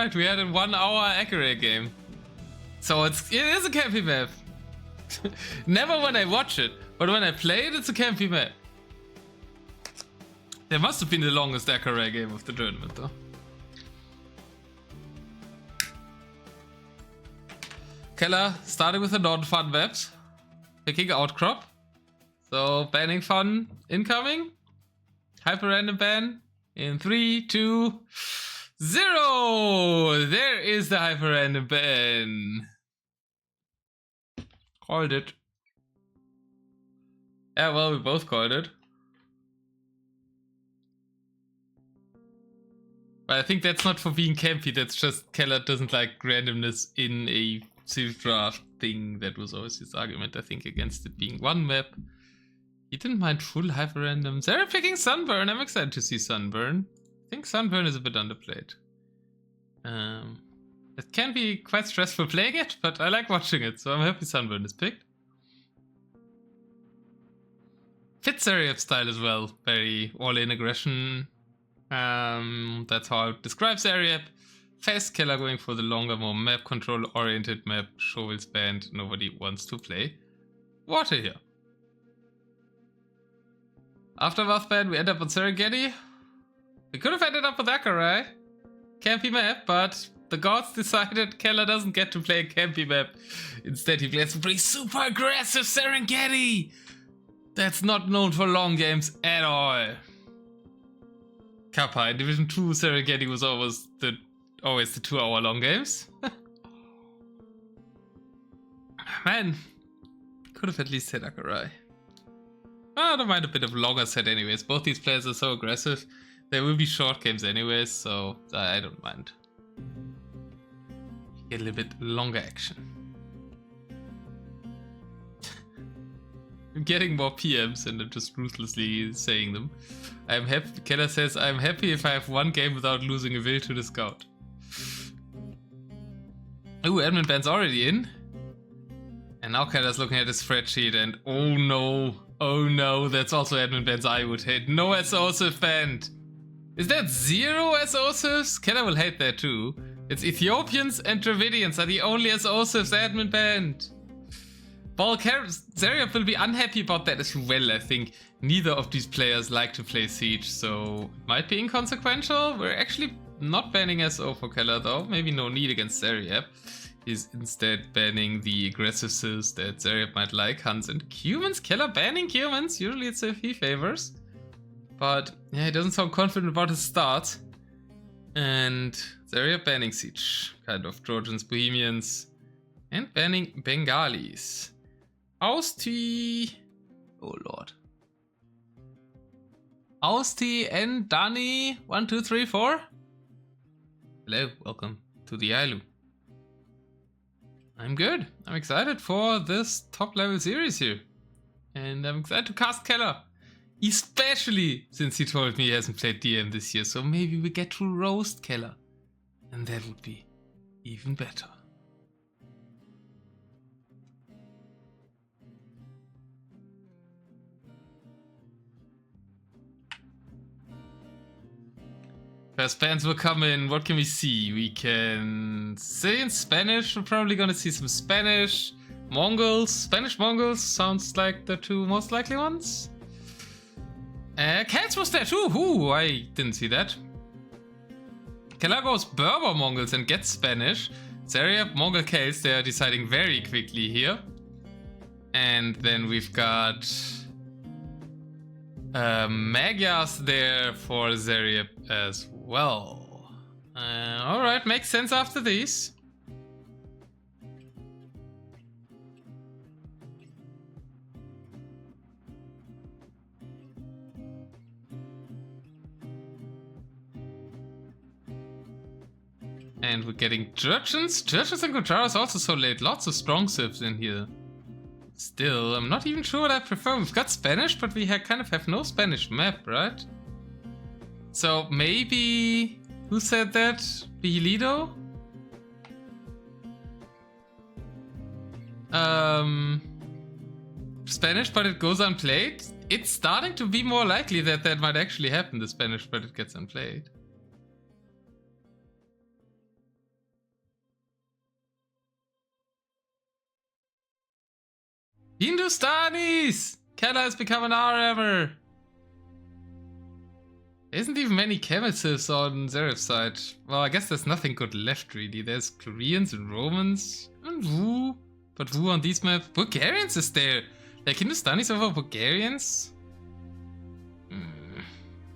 right. We had a 1 hour accurate game. So it is a campy map. Never when I watch it, but when I play it, it's a campy map. There must have been the longest accurate game of the tournament, though. Kelar started with the non-fun maps. Picking Outcrop. So banning fun incoming. Hyper random ban in 3, 2, 0. There is the hyper random ban. Called it. Yeah, well, we both called it. But I think that's not for being campy, that's just Kelar doesn't like randomness in a Civ draft thing. That was always his argument, I think, against it being one map. He didn't mind full hyper random. Zaryab picking Sunburn. I'm excited to see Sunburn. I think Sunburn is a bit underplayed. It can be quite stressful playing it, but I like watching it, so I'm happy Sunburn is picked. Fits Zaryab style as well. Very all-in aggression. That's how I would describe Zaryab. Fast Kelar going for the longer, more map control oriented map. Chauvel's banned. Nobody wants to play Water here. After Wathban, we end up on Serengeti. We could have ended up with Akarai. Campy map, but the gods decided Kelar doesn't get to play a campy map. Instead, he plays to play super aggressive Serengeti. That's not known for long games at all. Kappa in Division 2 Serengeti was always the 2-hour long games. Man, could have at least said Akarai. I don't mind a bit of longer set anyways. Both these players are so aggressive. There will be short games anyways, so I don't mind. Get a little bit longer action. I'm getting more PMs and I'm just ruthlessly saying them. I'm happy. Kelar says, I'm happy if I have one game without losing a will to the scout. Ooh, admin ban's already in. And now Kelar's looking at his spreadsheet and oh no, that's also admin bans I would hate. No SO Civ banned. Is that 0 SO Civs? Kelar will hate that too. It's Ethiopians and Dravidians are the only SO Civs admin banned. Zaryab will be unhappy about that as well, I think. Neither of these players like to play Siege, so it might be inconsequential. We're actually not banning SO for Kelar though. Maybe no need against Zaryab. He's instead banning the aggressive Civs that Zaryab might like. Huns and Cumans. Kelar banning Cumans. Usually it's if he favors. But yeah, he doesn't sound confident about his start. And Zaryab banning Siege. Kind of Georgians, Bohemians. And banning Bengalis. Austi. Oh lord. Austi and Dani. 1, 2, 3, 4. Hello, welcome to the Ilu. I'm good. I'm excited for this top level series here. And I'm excited to cast Kelar. Especially since he told me he hasn't played DM this year. So maybe we get to roast Kelar. And that would be even better. First bands will come in. What can we see? We can say in Spanish. We're probably gonna see some Spanish. Mongols. Spanish Mongols sounds like the two most likely ones. Celts was there too. Ooh, I didn't see that. Kelar goes Berber Mongols and gets Spanish. Zaryab, Mongol Celts. They are deciding very quickly here. And then we've got Magyars there for Zaryab as well. Alright, makes sense after these. And we're getting Jurchens. Jurchens and Gujaras also so late. Lots of strong civs in here. Still, I'm not even sure what I prefer. We've got Spanish, but we kind of have no Spanish map, right? So maybe... Who said that? Vigilido? Spanish, but it goes unplayed? It's starting to be more likely that that might actually happen, the Spanish, but it gets unplayed. Hindustanis! Kelar has become an R-Hammer! There isn't even many camel sieves on Zaryab's side. Well, I guess there's nothing good left, really. There's Koreans and Romans and Wu. But Wu on these maps... Bulgarians is there! Like Hindustanis over Bulgarians?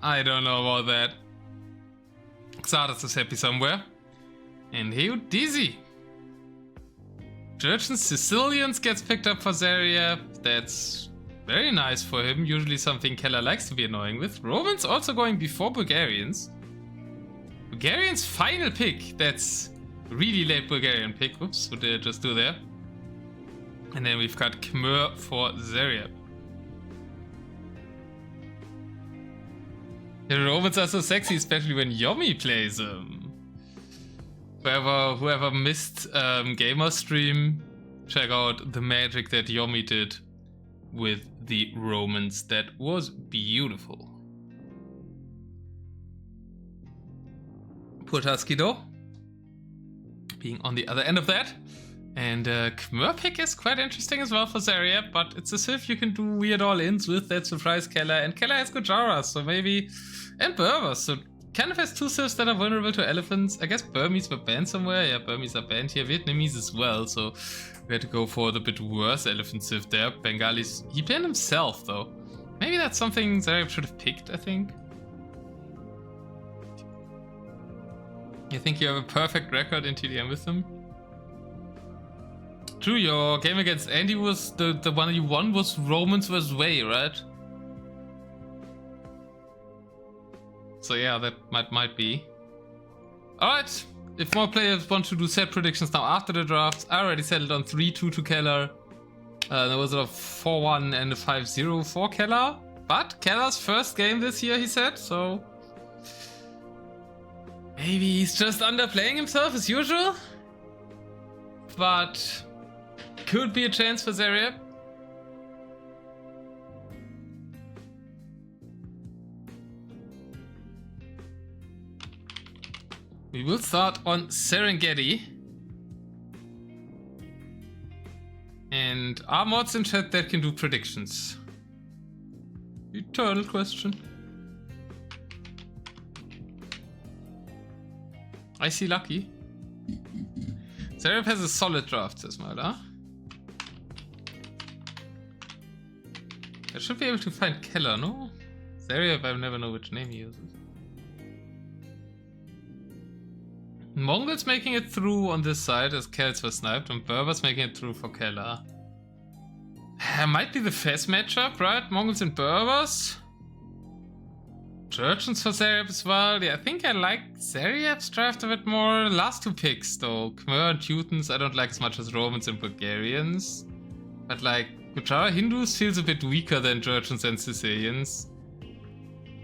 I don't know about that. Xardas is happy somewhere. And Dizzy. Georgians, Sicilians gets picked up for Zaryab. That's very nice for him. Usually something Kelar likes to be annoying with. Romans also going before Bulgarians. Bulgarians final pick. That's really late Bulgarian pick. Oops, what did I just do there? And then we've got Khmer for Zaryab. The Romans are so sexy, especially when Yomi plays them. Whoever missed Gamer stream, check out the magic that Yomi did with the Romans. That was beautiful. Poor Taskido being on the other end of that. And Khmer pick is quite interesting as well for Zaryab, but it's as if you can do weird all-ins with that surprise Kelar, and Kelar has Gujaras, so maybe, and Berbers, so kind of has two civs that are vulnerable to elephants. I guess Burmese were banned somewhere. Yeah, Burmese are banned here. Vietnamese as well, so we had to go for the bit worse elephant civ there. Bengalis, he banned himself though. Maybe that's something Zaryab should have picked, I think. You think you have a perfect record in TDM with them? True, your game against Andy was the one you won was Romans vs. Wei, right? So yeah, that might be. Alright, if more players want to do set predictions now after the drafts, I already settled on 3-2 to Kelar. There was a 4-1 and a 5-0 for Kelar. But Kellar's first game this year, he said, so... Maybe he's just underplaying himself as usual? But... could be a chance for Zaryab. We will start on Serengeti. And are mods in chat that can do predictions? Eternal question. I see Lucky. Zaryab has a solid draft this mal, huh? I should be able to find Kelar, no? Zaryab, I never know which name he uses. Mongols making it through on this side as Celts were sniped, and Berbers making it through for Kelar. Might be the Fez matchup, right? Mongols and Berbers. Georgians for Zaryab as well. Yeah, I think I like Zaryab's draft a bit more. Last two picks though. Khmer and Teutons I don't like as much as Romans and Bulgarians. But like, Gujara Hindus feels a bit weaker than Georgians and Sicilians.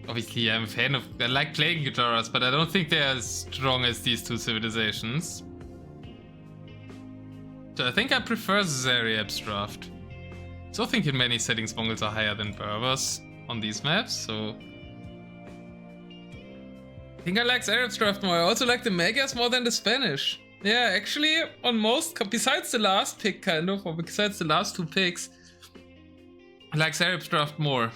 Obviously, I'm a fan of... I like playing Gujaras, but I don't think they're as strong as these two civilizations. So I think I prefer Zaryab's draft. So I think in many settings Mongols are higher than Berbers on these maps, so... I think I like Zaryab's draft more. I also like the Magyars more than the Spanish. Yeah, actually, on most... Besides the last pick, kind of, or besides the last two picks, I like Zaryab's draft more.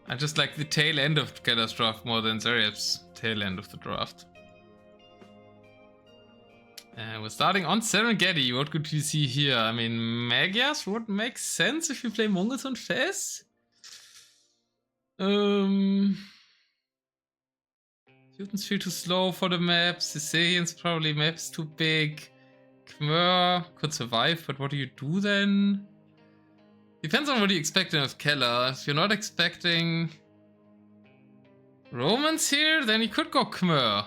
I just like the tail end of Kelar's draft more than Zaryab's tail end of the draft. We're starting on Serengeti. What could you see here? I mean, Magyars would make sense if you play Mongols on Fez. Teutons feel too slow for the map. Sicilians probably maps too big. Khmer could survive, but what do you do then? Depends on what you expect of Kelar. If you're not expecting Romans here, then you could go Khmer.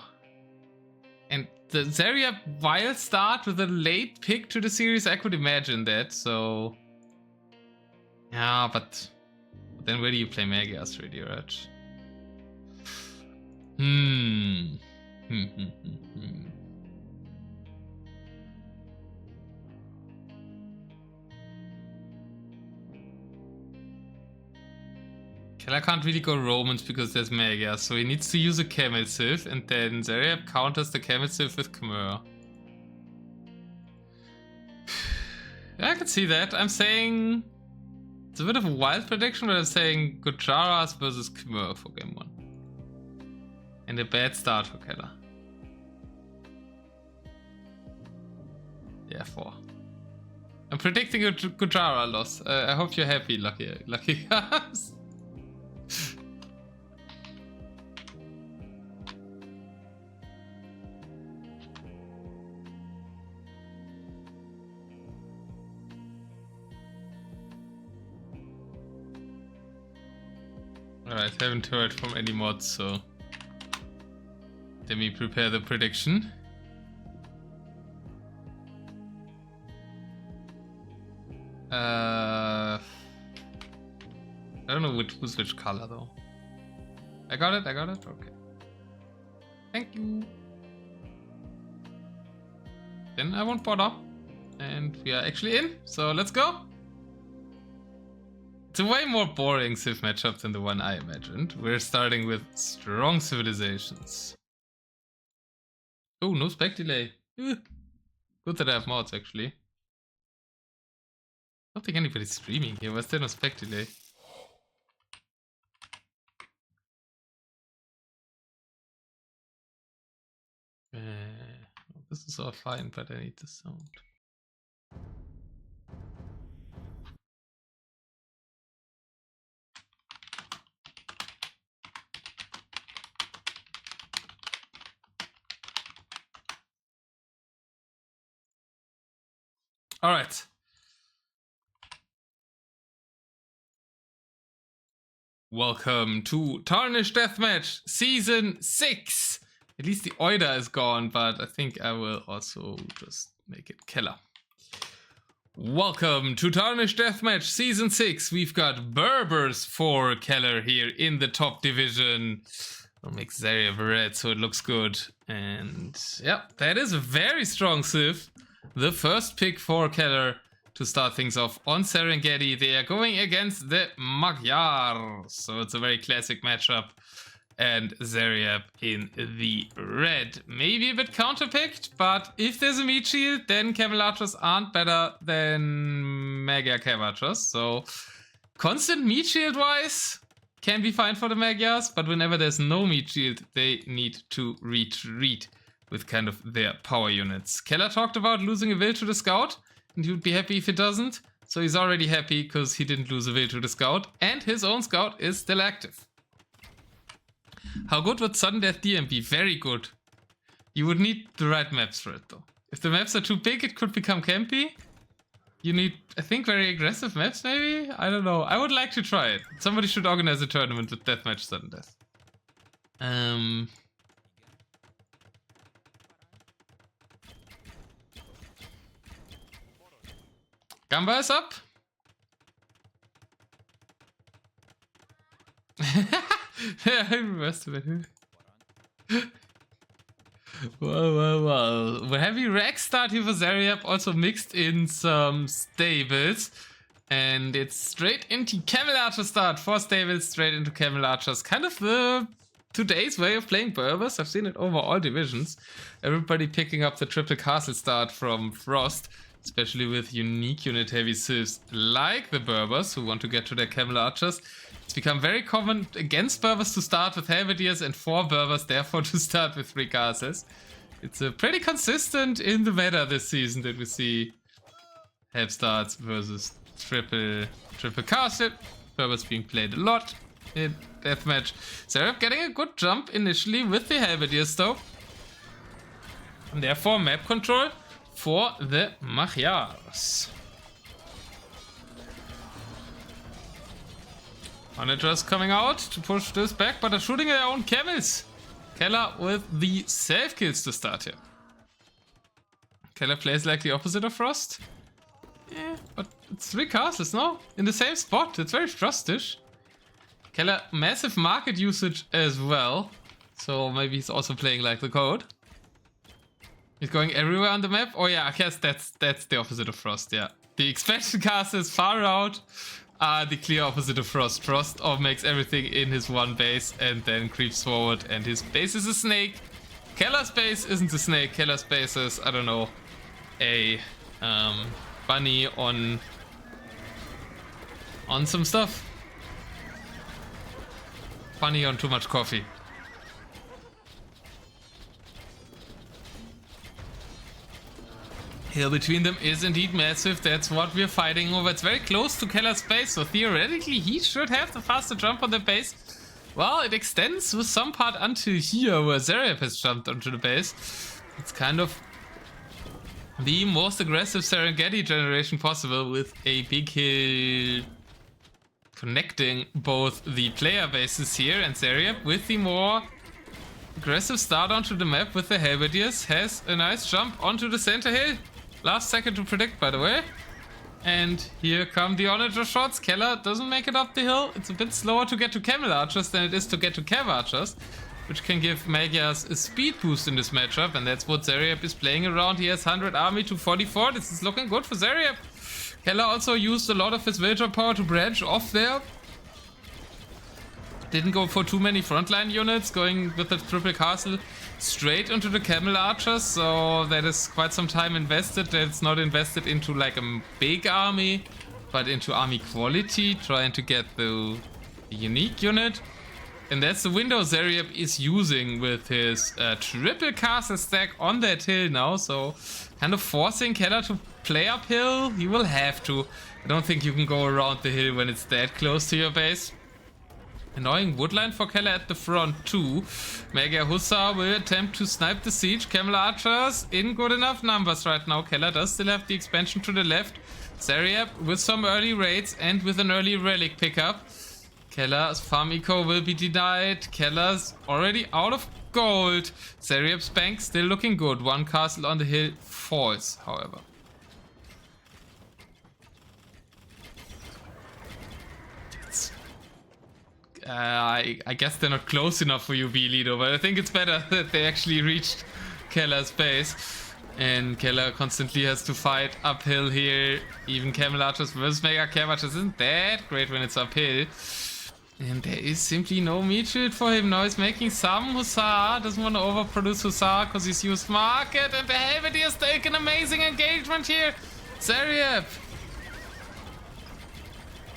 And the Zaryab wild start with a late pick to the series, I could imagine that, so... Yeah, but then where do you play Magyars really, right? Kelar can't really go Romans because there's Magyars, so he needs to use a Camel Civ, and then Zaryab counters the Camel Civ with Khmer. Yeah, I can see that. I'm saying it's a bit of a wild prediction, but I'm saying Gujaras versus Khmer for game 1. And a bad start for Kelar. Yeah, 4. I'm predicting a Gujara loss. I hope you're happy, lucky guys. Alright, haven't heard from any mods, so let me prepare the prediction. I don't know who's which color though. I got it, okay. Thank you. Then I won't bother. And we are actually in, so let's go. It's a way more boring Civ matchup than the one I imagined. We're starting with strong civilizations. Oh, no spec delay. Good that I have mods actually. I don't think anybody's streaming here. Why is there no spec delay? This is all fine, but I need the sound. All right. Welcome to Tarnished Deathmatch Season 6. At least the Otter is gone, but I think I will also just make it Kelar. Welcome to Tarnished Deathmatch Season 6. We've got Berbers for Kelar here in the top division. I'll make Zaryab red so it looks good. And yeah, that is a very strong Civ. The first pick for Kelar to start things off on Serengeti. They are going against the Magyars. So it's a very classic matchup. And Zaryab in the red. Maybe a bit counterpicked, but if there's a meat shield, then Cavalachos aren't better than Magyar Cavalachos. So constant meat shield wise can be fine for the Magyars, but whenever there's no meat shield, they need to retreat with kind of their power units. Kelar talked about losing a will to the scout, and he would be happy if it doesn't. So he's already happy because he didn't lose a will to the scout, and his own scout is still active. How good would Sudden Death DM be? Very good. You would need the right maps for it though. If the maps are too big, it could become campy. You need, I think, very aggressive maps maybe? I don't know. I would like to try it. Somebody should organize a tournament with Deathmatch Sudden Death. Gamba is up. Well. We're having Rex start here for Zaryab, also mixed in some stables. And it's straight into Camel Archer start. 4 stables, straight into Camel Archers. Kind of the today's way of playing Berbers. I've seen it over all divisions. Everybody picking up the triple castle start from Frost. Especially with unique unit heavy civs like the Berbers who want to get to their Camel Archers. It's become very common against Berbers to start with Halberdiers and 4 Berbers therefore to start with 3 castles. It's pretty consistent in the meta this season that we see half starts versus triple castle. Berbers being played a lot in Deathmatch. Zaryab getting a good jump initially with the Halberdiers though. And therefore map control for the Magyars. Managers coming out to push this back, but are shooting their own camels. Kelar with the self kills to start here. Kelar plays like the opposite of Frost. Yeah, but it's 3 castles, no? In the same spot. It's very Frostish. Kelar, massive market usage as well. So maybe he's also playing like the code. He's going everywhere on the map. Oh yeah, I guess that's the opposite of Frost, yeah. The expansion castles far out are the clear opposite of Frost. Frost makes everything in his one base and then creeps forward, and his base is a snake. Kelar's base isn't a snake. Kelar's base is, I don't know, a bunny on some stuff. Bunny on too much coffee. Hill between them is indeed massive. That's what we're fighting over. It's very close to Kellar's base, so theoretically he should have the faster jump on the base. Well, it extends with some part until here, where Zaryab has jumped onto the base. It's kind of the most aggressive Serengeti generation possible, with a big hill connecting both the player bases here, and Zaryab with the more aggressive start onto the map with the Halberdiers has a nice jump onto the center hill. Last second to predict, by the way. And here come the onager shots. Kelar doesn't make it up the hill. It's a bit slower to get to camel archers than it is to get to cav archers, which can give Magyars a speed boost in this matchup, and that's what Zaryab is playing around. He has 100 army to 44. This is looking good for Zaryab. Kelar also used a lot of his villager power to branch off there. Didn't go for too many frontline units, going with the triple castle straight into the camel archers, so that is quite some time invested. That's not invested into like a big army, but into army quality, trying to get the unique unit. And that's the window Zaryab is using with his triple castle stack on that hill now, so kind of forcing Kelar to play uphill. He will have to. I don't think you can go around the hill when it's that close to your base. Annoying woodline for Kelar at the front too. Magyar Hussar will attempt to snipe the siege. Camel archers in good enough numbers right now. Kelar does still have the expansion to the left. Zaryab with some early raids and with an early relic pickup. Kellar's farm eco will be denied. Kellar's already out of gold. Zaryab's bank still looking good. One castle on the hill falls, however. I guess they're not close enough for you, B-Lido, but I think it's better that they actually reached Kellar's base. And Kelar constantly has to fight uphill here. Even camel archers versus mega cav archers isn't that great when it's uphill. And there is simply no meat shield for him. Now he's making some Hussar. Doesn't want to overproduce Hussar because he's used market. And the Halberdiers take an amazing engagement here. Zaryab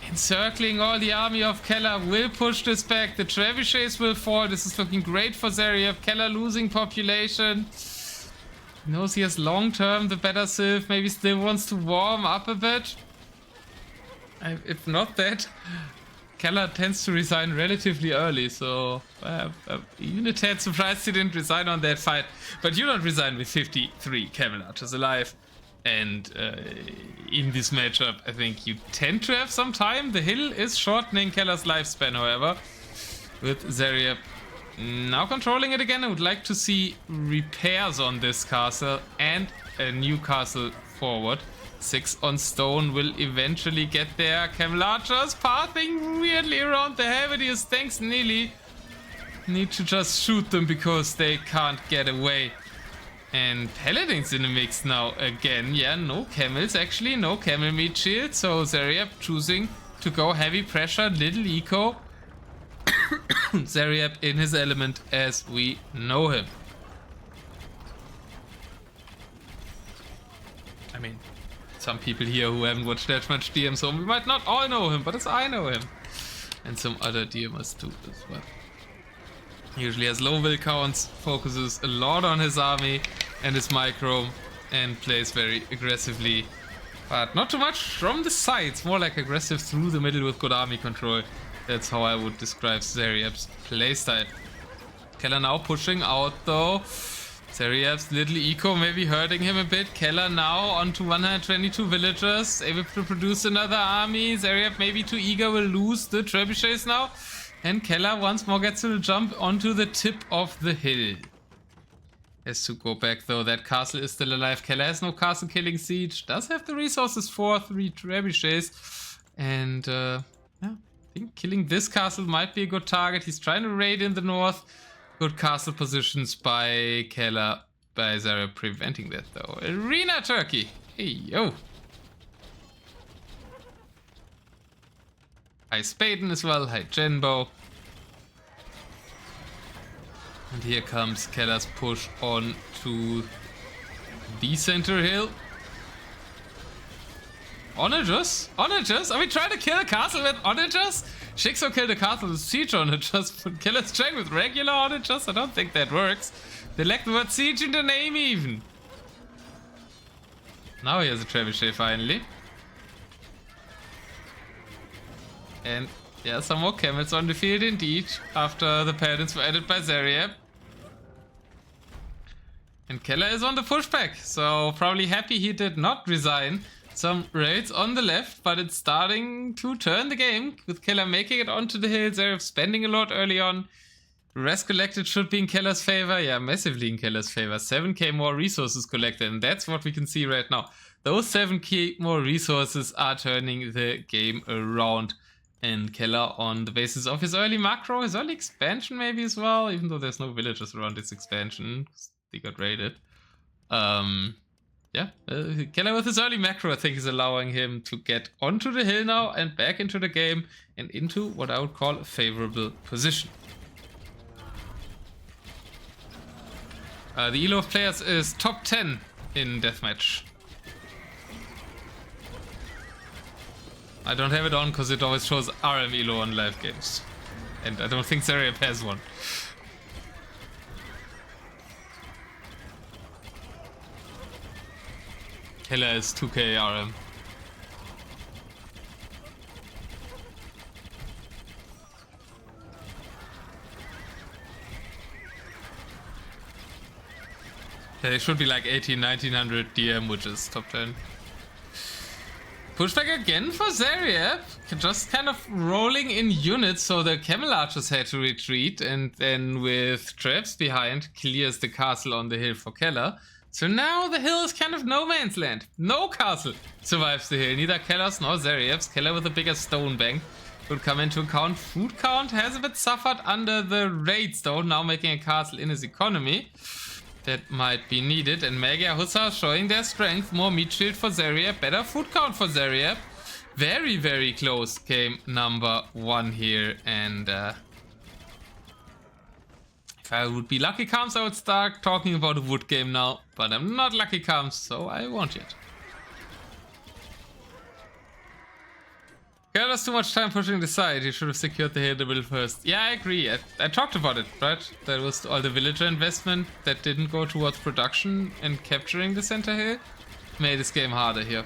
encircling all the army of Kelar will push this back. The trebuchets will fall. This is looking great for Zaryab. Kelar losing population. He knows he has long term the better civ. Maybe still wants to warm up a bit. If not that, Kelar tends to resign relatively early, so even a tad surprised he didn't resign on that fight. But you don't resign with 53 camel archers alive. And in this matchup, I think you tend to have some time. The hill is shortening Kellar's lifespan, however, with Zaryab now controlling it again. I would like to see repairs on this castle and a new castle forward. 6 on stone will eventually get there. Camel archers pathing weirdly around the Halberdiers. Thanks, Neely. Need to just shoot them because they can't get away. And Paladins in the mix now again. Yeah, no camels actually, no camel meat shield. So Zaryab choosing to go heavy pressure, little eco. Zaryab in his element as we know him. I mean, some people here who haven't watched that much DM, so we might not all know him, but as I know him. And some other DMers too as well. Usually has low will counts, focuses a lot on his army and his micro, and plays very aggressively. But not too much from the sides, more like aggressive through the middle with good army control. That's how I would describe Zaryab's playstyle. Kelar now pushing out though. Zaryab's little eco maybe hurting him a bit. Kelar now onto 122 villagers, able to produce another army. Zaryab maybe too eager, will lose the trebuchets now. And Kelar once more gets to jump onto the tip of the hill. Has to go back though, that castle is still alive. Kelar has no castle killing siege, does have the resources for 3 trebuchets. And yeah, I think killing this castle might be a good target. He's trying to raid in the north. Good castle positions by Kelar, by Zaryab preventing that though. Arena Turkey! Hey yo! High Spaden as well, high Genbo. And here comes Kellar's push on to the center hill. Onagers? Onagers? Are we trying to kill a castle with Onagers? Shixo killed a castle with siege Onagers, but kill a strength with regular Onagers? I don't think that works. They lack the word siege in the name even. Now he has a trebuchet finally. And yeah, some more camels on the field indeed, after the patterns were added by Zaryab. And Kelar is on the pushback, so probably happy he did not resign. Some raids on the left, but it's starting to turn the game, with Kelar making it onto the hill, Zaryab spending a lot early on. Rest collected should be in Kellar's favor, yeah, massively in Kellar's favor. 7k more resources collected, and that's what we can see right now. Those 7k more resources are turning the game around. And Kelar, on the basis of his early macro, his early expansion maybe as well, even though there's no villagers around this expansion, they got raided. Kelar with his early macro, I think, is allowing him to get onto the hill now and back into the game and into what I would call a favorable position. The elo of players is top 10 in Deathmatch. I don't have it on because it always shows RM elo on live games. And I don't think Zaryab has one. Kelar is 2k RM. It should be like 1900 DM, which is top 10. Pushback again for Zaryab, just kind of rolling in units, so the camel archers had to retreat, and then with traps behind, clears the castle on the hill for Kelar. So now the hill is kind of no man's land. No castle survives the hill, neither Kelar's nor Zaryab's. Kelar with a bigger stone bank would come into account. Food count has a bit suffered under the raids though, now making a castle in his economy. That might be needed, and Magyar Hussar showing their strength. More meat shield for Zaryab, better food count for Zaryab. Very, very close game number 1 here, and if I would be Lucky Comes, I would start talking about a wood game now, but I'm not Lucky Comes, so I won't yet. Kelar lost too much time pushing the side. He should have secured the hill the middle first. Yeah, I agree. I talked about it, right? That was all the villager investment that didn't go towards production and capturing the center hill. Made this game harder here.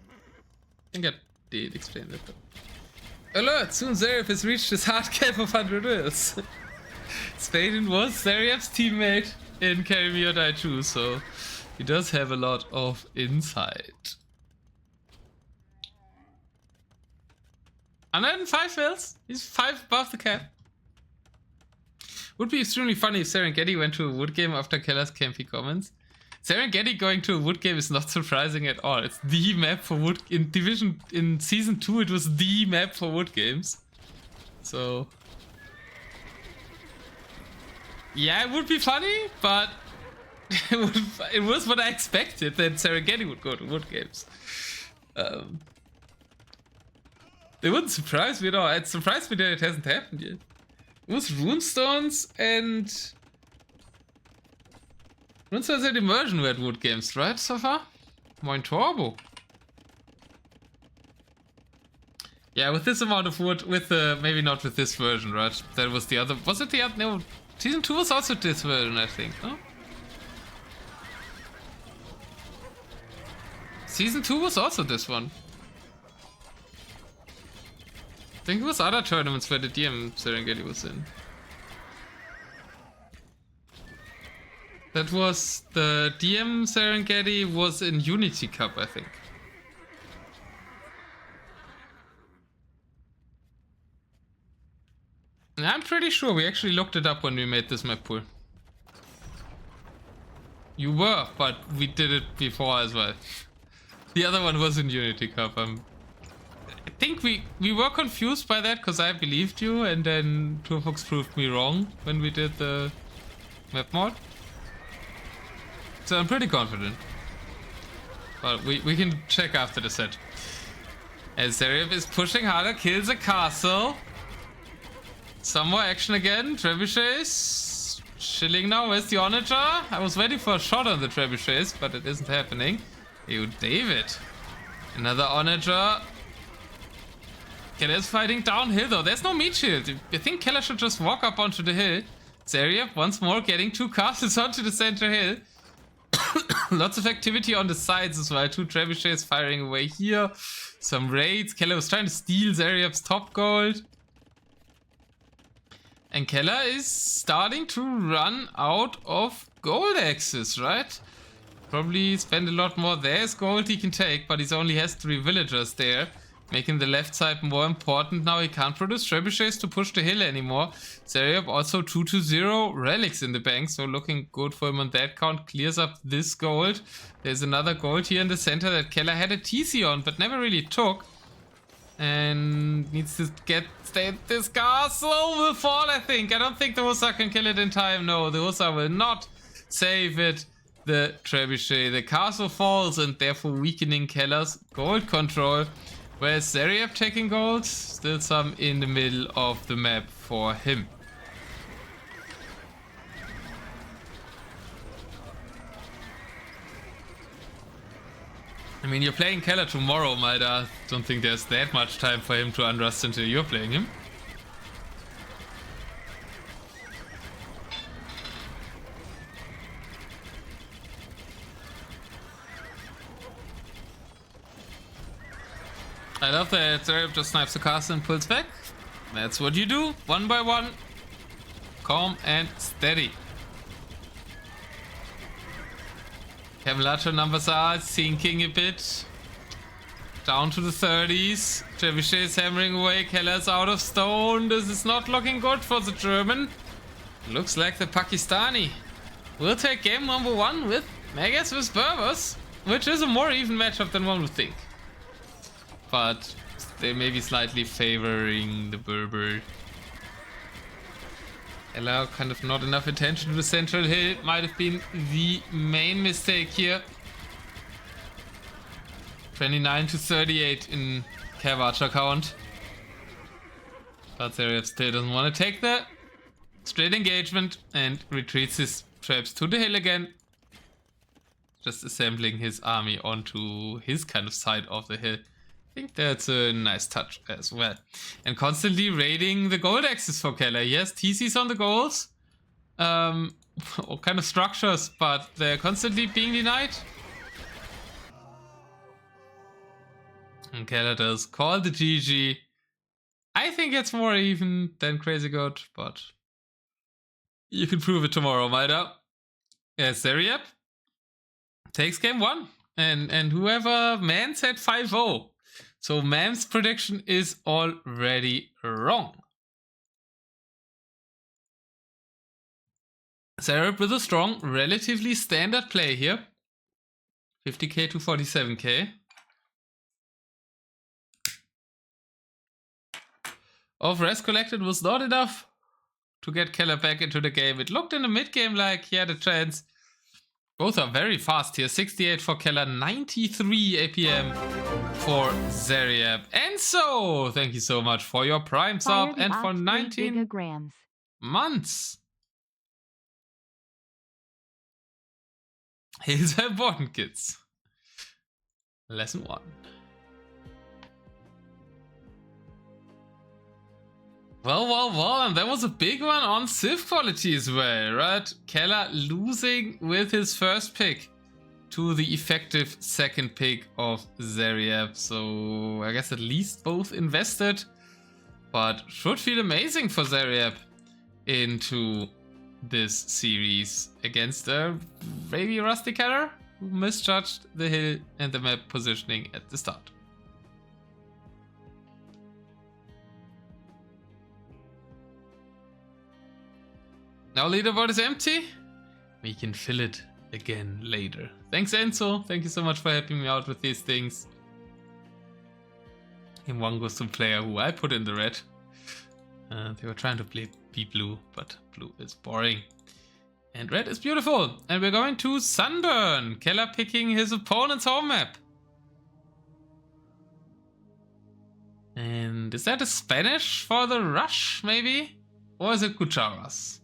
I think I did explain that though. Alert! Soon Zaryab has reached his hard cap of 100 wills. Spaden was Zaryab's teammate in Carry Me or Die 2, so he does have a lot of insight. 105 wills? He's 5 above the cap. Would be extremely funny if Serengeti went to a wood game after Kellar's campy comments. Serengeti going to a wood game is not surprising at all. It's the map for wood. In season 2 it was the map for wood games. So yeah, it would be funny, but it was what I expected, that Serengeti would go to wood games. It wouldn't surprise me at all. It surprised me that it hasn't happened yet. It was Runestones and Runestones and Immersion were at wood games, right, so far? Moin Turbo. Yeah, with this amount of wood, with the, maybe not with this version, right? That was the other, was it the other, no, season 2 was also this version, I think, no? Season 2 was also this one. I think it was other tournaments where the DM Serengeti was in. That was the DM Serengeti was in Unity Cup, I think. And I'm pretty sure we actually looked it up when we made this map pool. You were, but we did it before as well. The other one was in Unity Cup. I think we were confused by that because I believed you, and then Turfox proved me wrong when we did the map mod. So I'm pretty confident. But we can check after the set. As Zaryab is pushing harder, kills a castle. Some more action again. Trebuchets. Chilling now. Where's the Onager? I was waiting for a shot on the trebuchets, but it isn't happening. You David. Another Onager. Kelar is fighting downhill though. There's no meat shield. I think Kelar should just walk up onto the hill. Zaryab once more getting 2 castles onto the center hill. Lots of activity on the sides as well. 2 trebuchets firing away here. Some raids. Kelar was trying to steal Zaryab's top gold. And Kelar is starting to run out of gold axes, right? Probably spend a lot more. There's gold he can take, but he only has 3 villagers there, making the left side more important now. He can't produce trebuchets to push the hill anymore. Zaryab also 2-0 relics in the bank, so looking good for him on that count. Clears up this gold. There's another gold here in the center that Kelar had a TC on, but never really took. And needs to this castle will fall, I think. I don't think the Hussar can kill it in time. No, the Hussar will not save it. The trebuchet. The castle falls and therefore weakening Kellar's gold control. Whereas Zaryab taking gold, still some in the middle of the map for him. I mean, you're playing Kelar tomorrow, Maida. Don't think there's that much time for him to unrust until you're playing him. I love that Zaryab just snipes the castle and pulls back. That's what you do, one by one. Calm and steady. Cavalaccio numbers are sinking a bit. Down to the 30s. Trebuchet is hammering away. Kellar's out of stone. This is not looking good for the German. Looks like the Pakistani will take game number 1 with Megas vs Berbers, which is a more even matchup than one would think. But they may be slightly favoring the Berber. Kelar kind of not enough attention to the central hill. Might have been the main mistake here. 29-38 in Cavalaccio count. But Zaryab still doesn't want to take that. Straight engagement and retreats his traps to the hill again. Just assembling his army onto his kind of side of the hill. I think that's a nice touch as well. And constantly raiding the gold axes for Kelar. He has TCs on the goals. All kind of structures, but they're constantly being denied. And Kelar does call the GG. I think it's more even than Crazy Goat, but you can prove it tomorrow, Maida. Yes, Zaryab takes game 1. And whoever man said 5-0. So Mam's prediction is already wrong. Zaryab with a strong, relatively standard play here. 50k to 47k. Of rest collected was not enough to get Kelar back into the game. It looked in the mid game like he had a chance. Both are very fast here. 68 for Kelar, 93 APM for Zaryab. And so, thank you so much for your Prime sub and for 19 months. Here's the important, kids. Lesson 1. Well, and that was a big one on Civ quality as well, right? Kelar losing with his first pick to the effective second pick of Zaryab. So I guess at least both invested, but should feel amazing for Zaryab into this series against a maybe rusty Kelar who misjudged the hill and the map positioning at the start. Now leaderboard is empty. We can fill it again later. Thanks, Enzo. Thank you so much for helping me out with these things. And one goes to player who I put in the red. They were trying to be blue, but blue is boring. And red is beautiful. And we're going to Sunburn. Kelar picking his opponent's home map. And is that a Spanish for the rush, maybe? Or is it Kucharas?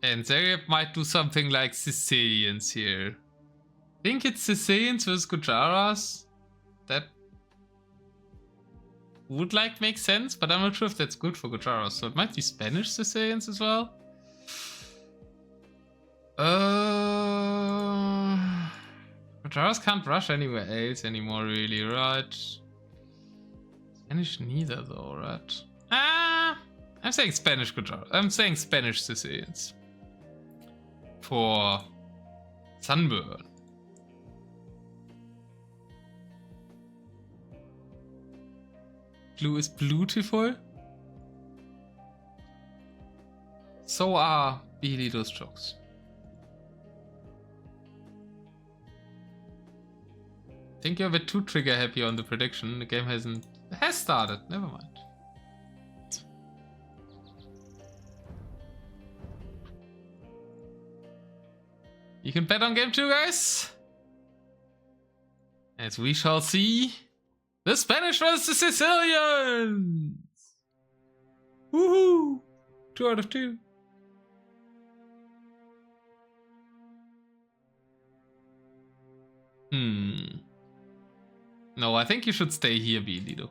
And Zaryab might do something like Sicilians here. think it's Sicilians versus Gujaras. That would like make sense, but I'm not sure if that's good for Gujaras. So it might be Spanish Sicilians as well. Gujaras can't rush anywhere else anymore, really, right? Spanish neither, though, right? I'm saying Spanish Gujaras. I'm saying Spanish Sicilians. For Sunburn. Blue is beautiful. So are Bilido's jokes. I think you're a bit too trigger happy on the prediction. The game has started. Never mind. You can bet on game 2, guys. As we shall see. The Spanish versus the Sicilians! Woohoo! 2 out of 2. No, I think you should stay here, Bilido.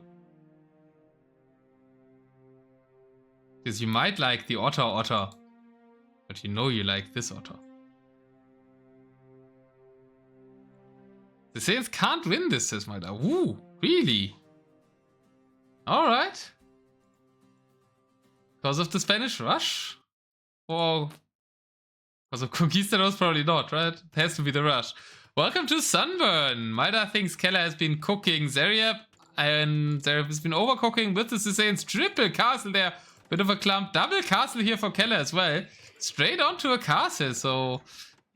Because you might like the Otter. But you know you like this Otter. The Saints can't win this, says my dad. Woo! Really? Alright. Because of the Spanish rush? Or because of Conquistadors? Probably not, right? It has to be the rush. Welcome to Sunburn. Maida thinks Kelar has been cooking Zaryab, and there has been overcooking with the Saints. Triple castle there. Bit of a clump. Double castle here for Kelar as well. Straight onto a castle. So,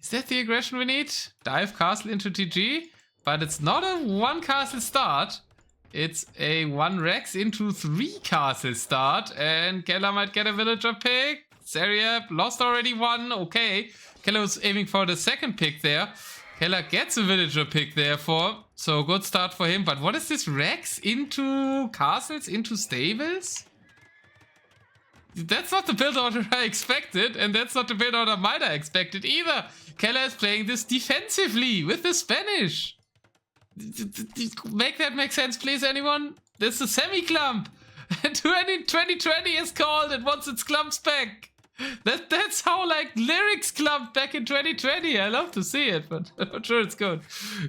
is that the aggression we need? Dive castle into TG. But it's not a 1 castle start. It's a 1 Rex into 3 castle start. And Kelar might get a villager pick. Zaryab lost already 1. Okay. Kelar was aiming for the 2nd pick there. Kelar gets a villager pick therefore. So good start for him. But what is this? Rex into castles? Into stables? That's not the build order I expected. And that's not the build order Maida expected either. Kelar is playing this defensively with the Spanish. Make that make sense, please, anyone? This is a semi-clump. 2020 is called and wants its clumps back. That's how, like, lyrics clumped back in 2020. I love to see it, but I'm not sure it's good.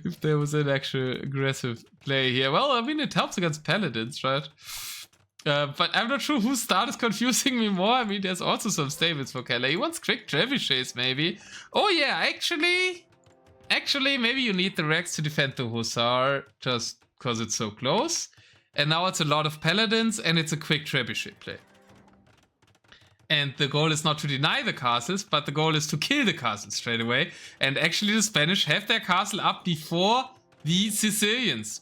If there was an actual aggressive play here. Well, I mean, it helps against paladins, right? But I'm not sure whose start is confusing me more. I mean, there's also some stables for Kelar. He wants quick trebuchets, maybe. Oh, yeah, Actually, maybe you need the Rex to defend the Hussar, just because it's so close. And now it's a lot of paladins, and it's a quick trebuchet play. And the goal is not to deny the castles, but the goal is to kill the castles straight away. And actually the Spanish have their castle up before the Sicilians.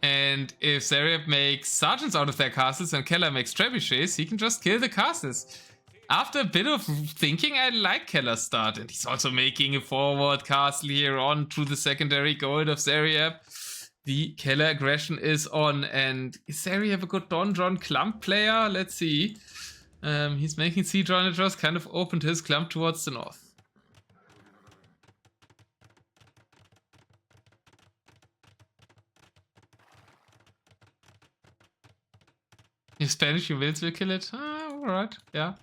And if Zaryab makes sergeants out of their castles and Kelar makes trebuchets, he can just kill the castles. After a bit of thinking, I like Kelar's start. And he's also making a forward castle here on to the secondary gold of Zaryab. The Kelar aggression is on. And is Zaryab a good Donjon clump player? Let's see. He's making siege runners kind of opened his clump towards the north. If Spanish Juwels will kill it? Alright, yeah.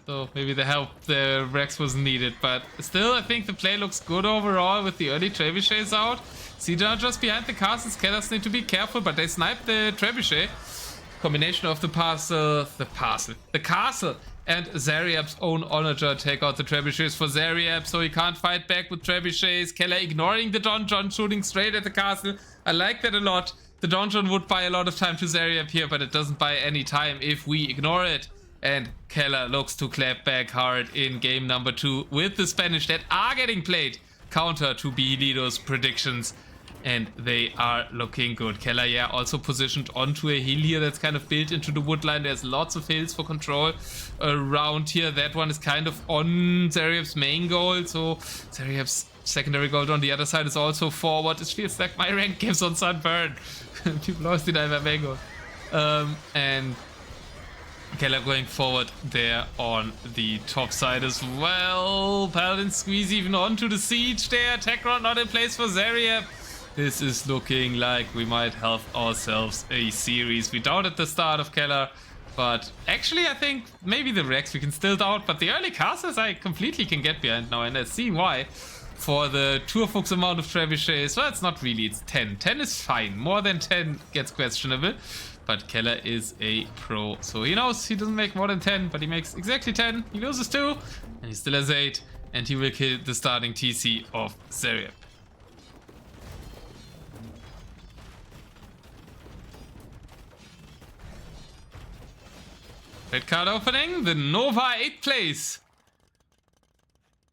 So maybe the Rex was needed, but still I think the play looks good overall with the early trebuchets out. Siege just behind the castles. Kellers need to be careful, but they snipe the trebuchet. Combination of the castle and Zaryab's own onager take out the trebuchets for Zaryab, so he can't fight back with trebuchets. Kelar ignoring the donjon, shooting straight at the castle. I like that a lot. The donjon would buy a lot of time to Zaryab here, but it doesn't buy any time if we ignore it. And Kelar looks to clap back hard in game number 2 with the Spanish that are getting played counter to Bilido's predictions. And they are looking good. Kelar, yeah, also positioned onto a hill here that's kind of built into the woodline. There's lots of hills for control around here. That one is kind of on Zaryab's main goal. So Zaryab's secondary goal on the other side is also forward. It feels like my rank gives on Sunburn. People always deny my main goal. And Kelar going forward there on the top side as well. Paladin squeeze even onto the siege there. Tech rod not in place for Zaryab. This is looking like we might have ourselves a series. We doubted the start of Kelar, but actually I think maybe the Rex we can still doubt, but the early casters I completely can get behind now, and I see why. For the Turfux amount of trebuchets, well, it's not really, it's 10. 10 is fine. More than 10 gets questionable. But Kelar is a pro, so he knows he doesn't make more than 10, but he makes exactly 10. He loses 2, and he still has 8, and he will kill the starting TC of Zaryab. Red card opening, the Nova 8th place.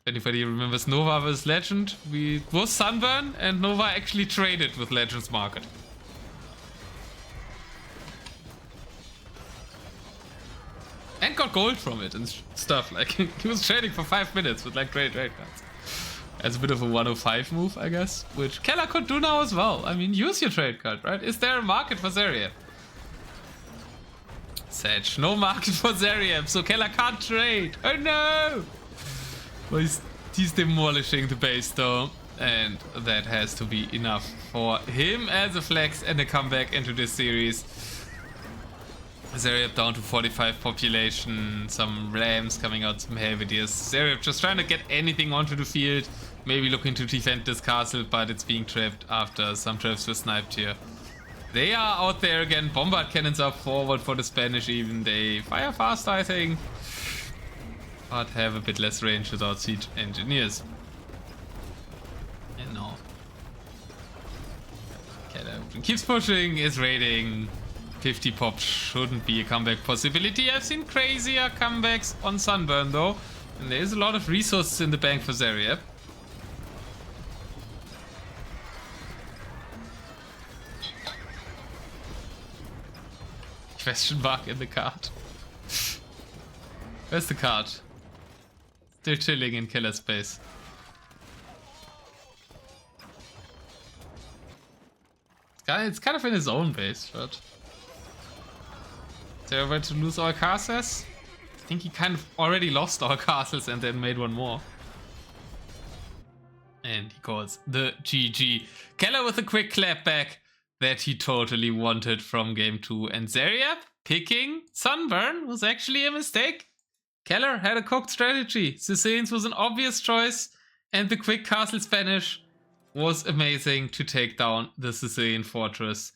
If anybody remembers Nova vs Legend, it was Sunburn, and Nova actually traded with Legends Market. And got gold from it and stuff. Like, he was trading for 5 minutes with like great trade cards. As a bit of a 105 move, I guess. Which Kelar could do now as well. I mean, use your trade card, right? Is there a market for Zaryab? Sedge, no market for Zaryab, so Kelar can't trade. Oh no! Well, he's demolishing the base though. And that has to be enough for him as a flex and a comeback into this series. Zaryab down to 45 population, some rams coming out, some halberdiers. Zaryab just trying to get anything onto the field, maybe looking to defend this castle, but it's being trapped after some traps were sniped here. They are out there again, bombard cannons up forward for the Spanish even. They fire faster, I think, but have a bit less range without siege engineers. And now Kelar keeps pushing, is raiding. 50 pop shouldn't be a comeback possibility. I've seen crazier comebacks on Sunburn though, and there is a lot of resources in the bank for Zaryab. Question mark in the card. Where's the card? Still chilling in Kelar space. It's kind of in his own base, but they're about to lose our castles. I think he kind of already lost our castles and then made one more. And he calls the GG. Kelar with a quick clap back that he totally wanted from game 2. And Zaryab picking Sunburn was actually a mistake. Kelar had a cooked strategy. Sicilians was an obvious choice, and the quick castle Spanish was amazing to take down the Sicilian fortress.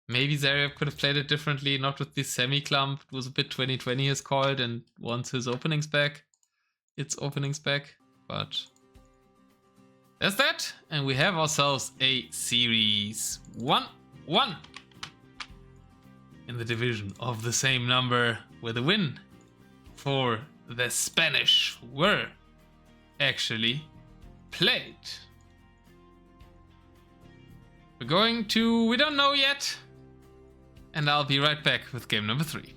Maybe Zaryab could have played it differently, not with this semi-clump. It was a bit 2020 is called and wants his openings back. Its openings back. But there's that. And we have ourselves a series 1-1 in the division of the same number, where the win for the Spanish were actually played. We're going to, we don't know yet. And I'll be right back with game number 3.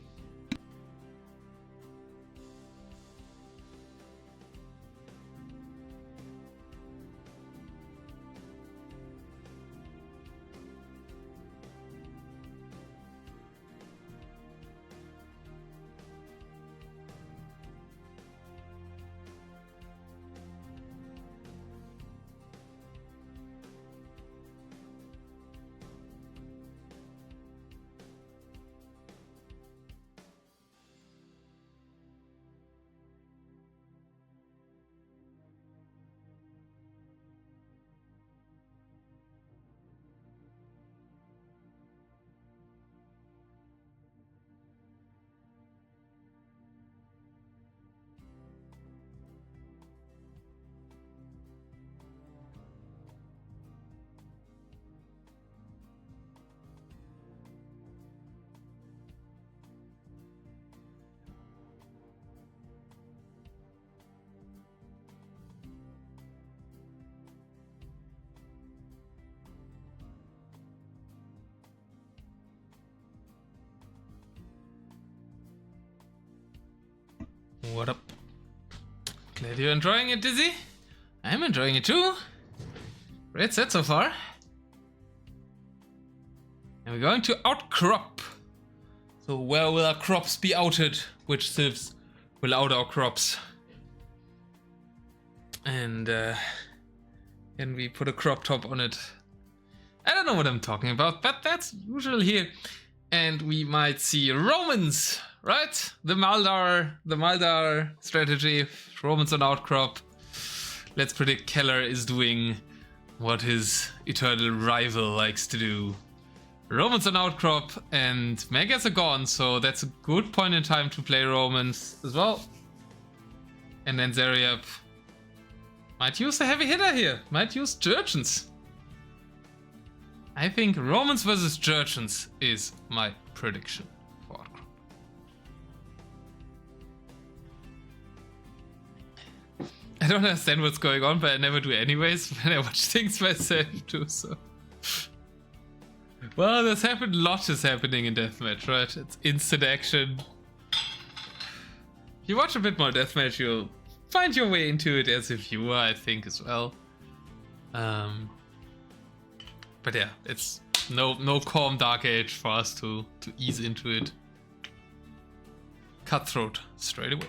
What up? Glad you're enjoying it, Dizzy. I'm enjoying it too. Great set so far. And we're going to outcrop. So where will our crops be outed? Which civs will out our crops? And can we put a crop top on it? I don't know what I'm talking about, but that's usual here. And we might see Romans, right? The Maldar strategy. Romans on outcrop. Let's predict Kelar is doing what his eternal rival likes to do. Romans on outcrop and Megas are gone, so that's a good point in time to play Romans as well. And then Zaryab might use a heavy hitter here. Might use Jurchens. I think Romans versus Jurchens is my prediction for outcrop. I don't understand what's going on, but I never do anyways when I watch things myself too, so... Well, there's happened, a lot is happening in Deathmatch, right? It's instant action. If you watch a bit more Deathmatch, you'll find your way into it as a viewer, I think, as well. But yeah, it's no calm dark age for us to ease into it. Cutthroat straight away.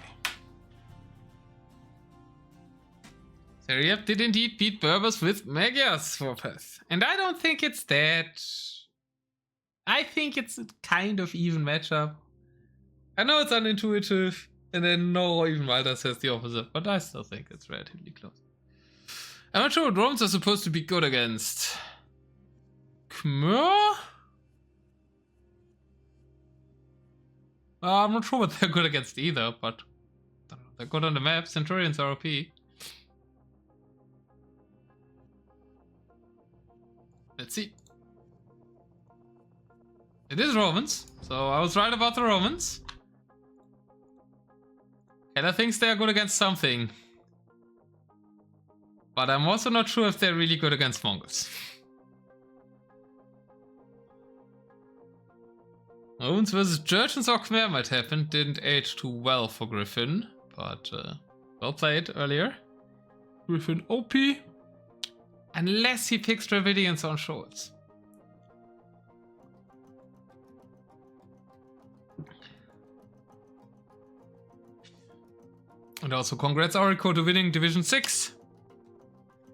Zaryab did indeed beat Berbers with Magias for Path. And I don't think it's that. I think it's a kind of even matchup. I know it's unintuitive, and then no, even Walter says the opposite, but I still think it's relatively close. I'm not sure what Romans are supposed to be good against. Khmer? I'm not sure what they're good against either, but I don't know. They're good on the map. Centurions are OP. Let's see. It is Romans, so I was right about the Romans. Kelar thinks they're good against something. But I'm also not sure if they're really good against Mongols. Romans versus Jurchens or Khmer might happen. Didn't age too well for Griffin, but well played earlier. Griffin OP. Unless he picks Dravidians on Shoals. And also congrats Aurico to winning Division 6.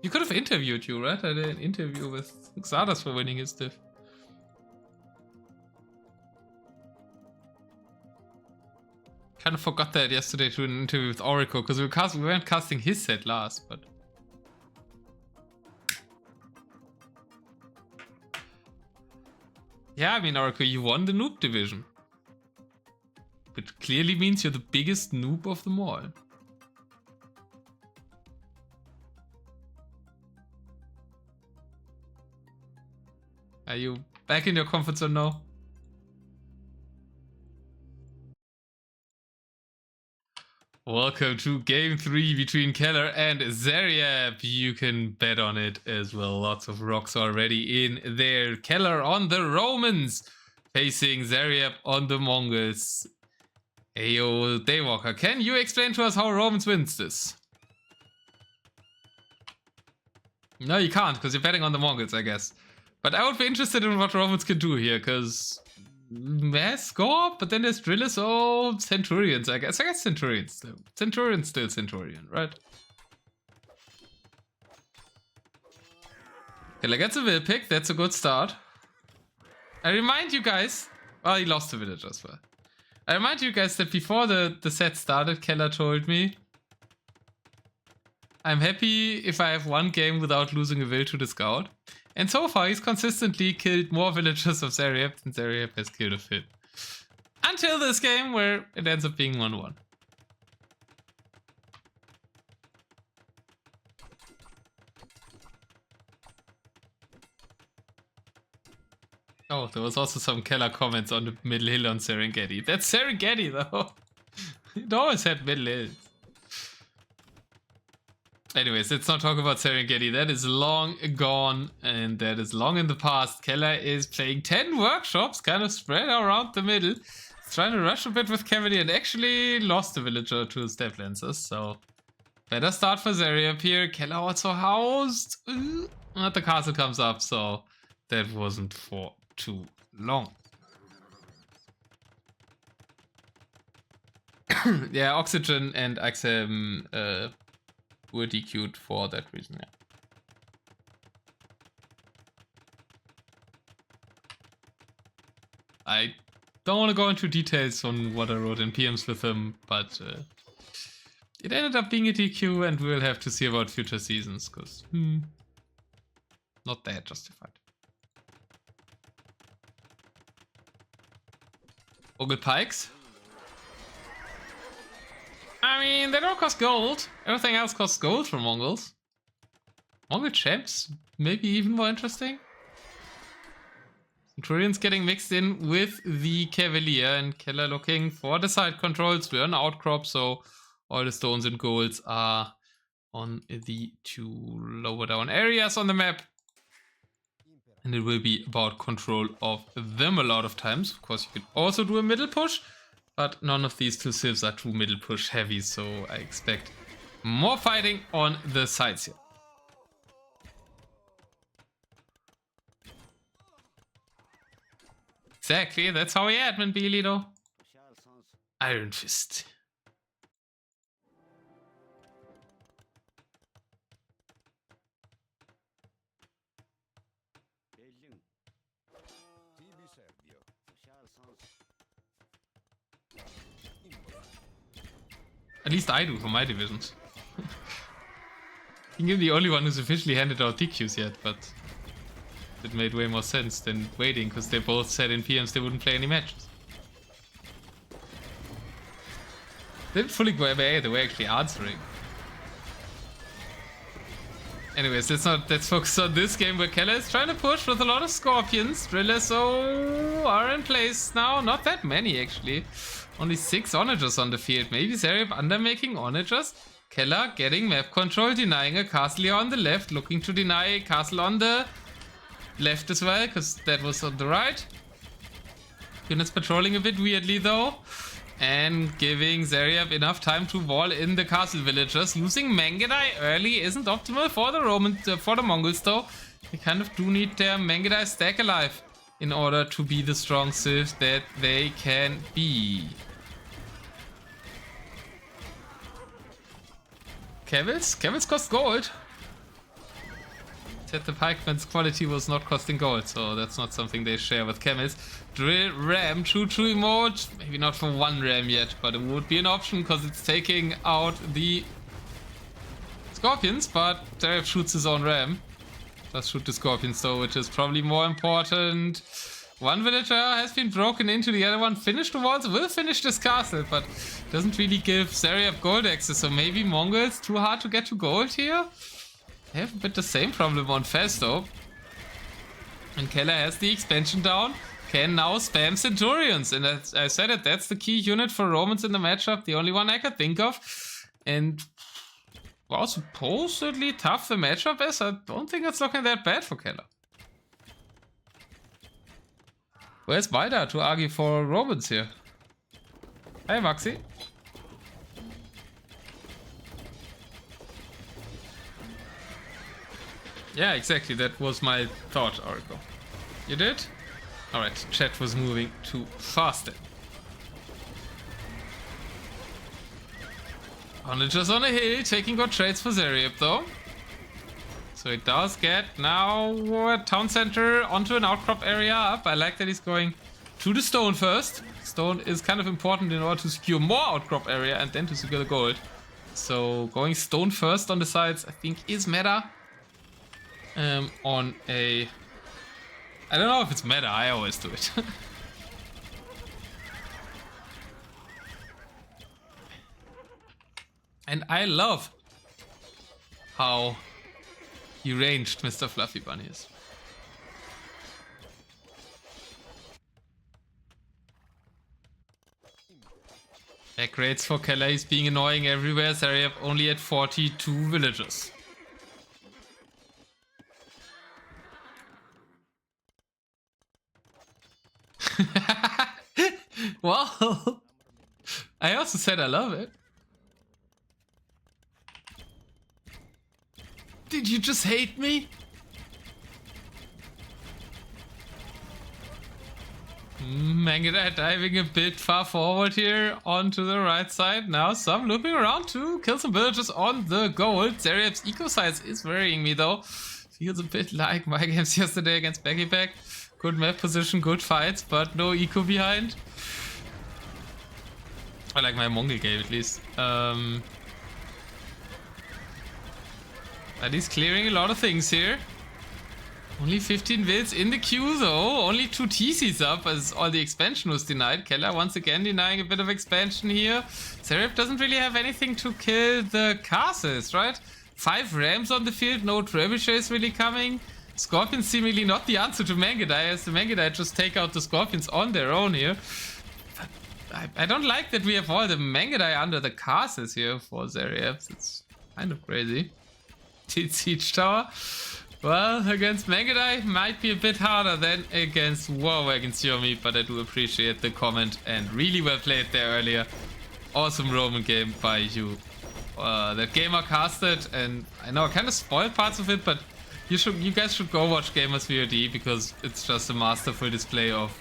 You could have interviewed you, right? I did an interview with Xardas for winning his div. Kind of forgot that yesterday to an interview with Aurico, because we weren't casting his set last, but... Yeah, I mean, Aurico, you won the noob division. Which clearly means you're the biggest noob of them all. Are you back in your comfort zone now? Welcome to game 3 between Kelar and Zaryab. You can bet on it as well. Lots of rocks already in there. Kelar on the Romans, facing Zaryab on the Mongols. Ayo, Daywalker, can you explain to us how Romans wins this? No, you can't, because you're betting on the Mongols, I guess. But I would be interested in what Romans can do here, because... Mass score, but then there's Drillers or Centurions, I guess. I guess Centurions still. Centurion's still Centurion, right? Kelar gets a will pick, that's a good start. I remind you guys... Well, he lost the village as well. I remind you guys that before the set started, Kelar told me... I'm happy if I have one game without losing a will to the scout. And so far, he's consistently killed more villagers of Zaryab than Zaryab has killed of him. Until this game, where it ends up being 1-1. Oh, there was also some Kelar comments on the middle hill on Serengeti. That's Serengeti, though. It always had middle hills. Anyways, let's not talk about Serengeti. That is long gone, and that is long in the past. Kelar is playing 10 workshops, kind of spread around the middle. He's trying to rush a bit with Cavalier, and actually lost a villager to Step Lancers, so... Better start for Zaryab here. Kelar also housed. But the castle comes up, so that wasn't for too long. Yeah, Oxygen and Axem were DQ'd for that reason, yeah. I don't want to go into details on what I wrote in PMs with them, but it ended up being a DQ, and we'll have to see about future seasons, because not that justified. Ogre Pikes. I mean, they don't cost gold. Everything else costs gold for Mongols. Mongol champs, maybe even more interesting. Centurions getting mixed in with the Cavalier, and Kelar looking for the side controls. We're an outcrop, so all the stones and golds are on the 2 lower down areas on the map. And it will be about control of them a lot of times. Of course, you can also do a middle push, but none of these 2 civs are too middle push heavy, so I expect more fighting on the sides here. Exactly, that's how we admin Beely though. Iron Fist. At least I do for my divisions. I think I'm the only one who's officially handed out DQs yet, but it made way more sense than waiting, because they both said in PMs they wouldn't play any matches. They didn't fully go away, they were actually answering. Anyways, let's focus on this game where Kelar is trying to push with a lot of Scorpions. Drillers are in place now. Not that many, actually. Only 6 Onagers on the field. Maybe Zaryab undermaking Onagers. Kelar getting map control, denying a castle here on the left. Looking to deny a castle on the left as well, because that was on the right. Units patrolling a bit weirdly, though. And giving Zaryab enough time to wall in the castle villagers. Losing Mangudai early isn't optimal for the Mongols, though. They kind of do need their Mangudai stack alive in order to be the strong civs that they can be. Cavils cost gold. Said the pikeman's quality was not costing gold, so that's not something they share with camels. Drill ram, true mode. Maybe not for 1 ram yet, but it would be an option because it's taking out the scorpions, but Zaryab shoots his own ram. Does shoot the scorpions though, which is probably more important. 1 villager has been broken into, the other one finished the walls, will finish this castle, but doesn't really give Zaryab gold access, so maybe Mongols too hard to get to gold here? They have a bit the same problem on Fez though. And Kelar has the expansion down, can now spam Centurions, and as I said it, that's the key unit for Romans in the matchup, the only one I could think of. And while supposedly tough the matchup is, I don't think it's looking that bad for Kelar. Where's Vaida to argue for Romans here? Hey Maxi. Yeah, exactly. That was my thought, Oracle. You did? Alright, chat was moving too fast then. Onagers on a hill, taking good trades for Zaryab though. So it does get now a town center onto an outcrop area up. I like that he's going to the stone first. Stone is kind of important in order to secure more outcrop area and then to secure the gold. So going stone first on the sides I think is meta. On a... I don't know if it's meta, I always do it. And I love how deranged Mr. Fluffy Bunny is. Back rates for Kelar, he's being annoying everywhere. Zaryab only at 42 villagers. Well, I also said I love it. Did you just hate me? Mangudai diving a bit far forward here onto the right side. Now some looping around to kill some villagers on the gold. Zaryab's eco size is worrying me though. Feels a bit like my games yesterday against Baggyback. Good map position, good fights, but no eco behind. I like my Mongol game at least. But he's clearing a lot of things here. Only 15 vills in the queue though. Only 2 TCs up as all the expansion was denied. Kelar once again denying a bit of expansion here. Zaryab doesn't really have anything to kill the castles, right? 5 rams on the field, no trebuchets really coming. Scorpions seemingly not the answer to Mangudai, as the Mangudai just take out the Scorpions on their own here. But I don't like that we have all the Mangudai under the castles here for Zaryab. It's kind of crazy. Siege Tower. Well, against Mangudai might be a bit harder than against Warwagon's Yomi, but I do appreciate the comment and really well played there earlier. Awesome Roman game by you. That gamer casted, and I know I kind of spoiled parts of it, but you guys should go watch Gamers VOD because it's just a masterful display of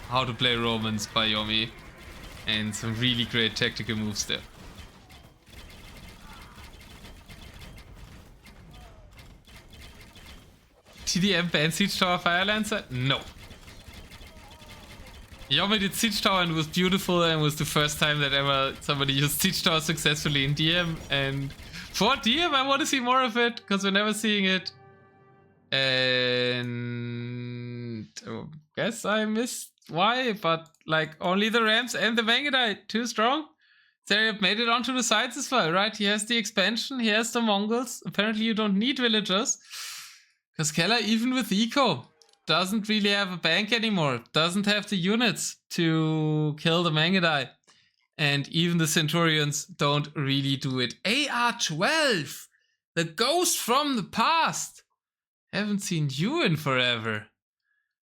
how to play Romans by Yomi, and some really great tactical moves there. TDM banned Siege Tower Fire Lancer? No. Yomi did Siege Tower and it was beautiful, and was the first time that ever somebody used Siege Tower successfully in DM. And for DM, I want to see more of it because we're never seeing it. And I guess I missed why, but like only the Rams and the Mangudai too strong. Zaryab made it onto the sides as well, right? He has the expansion, he has the Mongols. Apparently, you don't need villagers. Because Kelar, even with eco, doesn't really have a bank anymore. Doesn't have the units to kill the Mangudai. And even the Centurions don't really do it. AR-12! The ghost from the past! Haven't seen you in forever.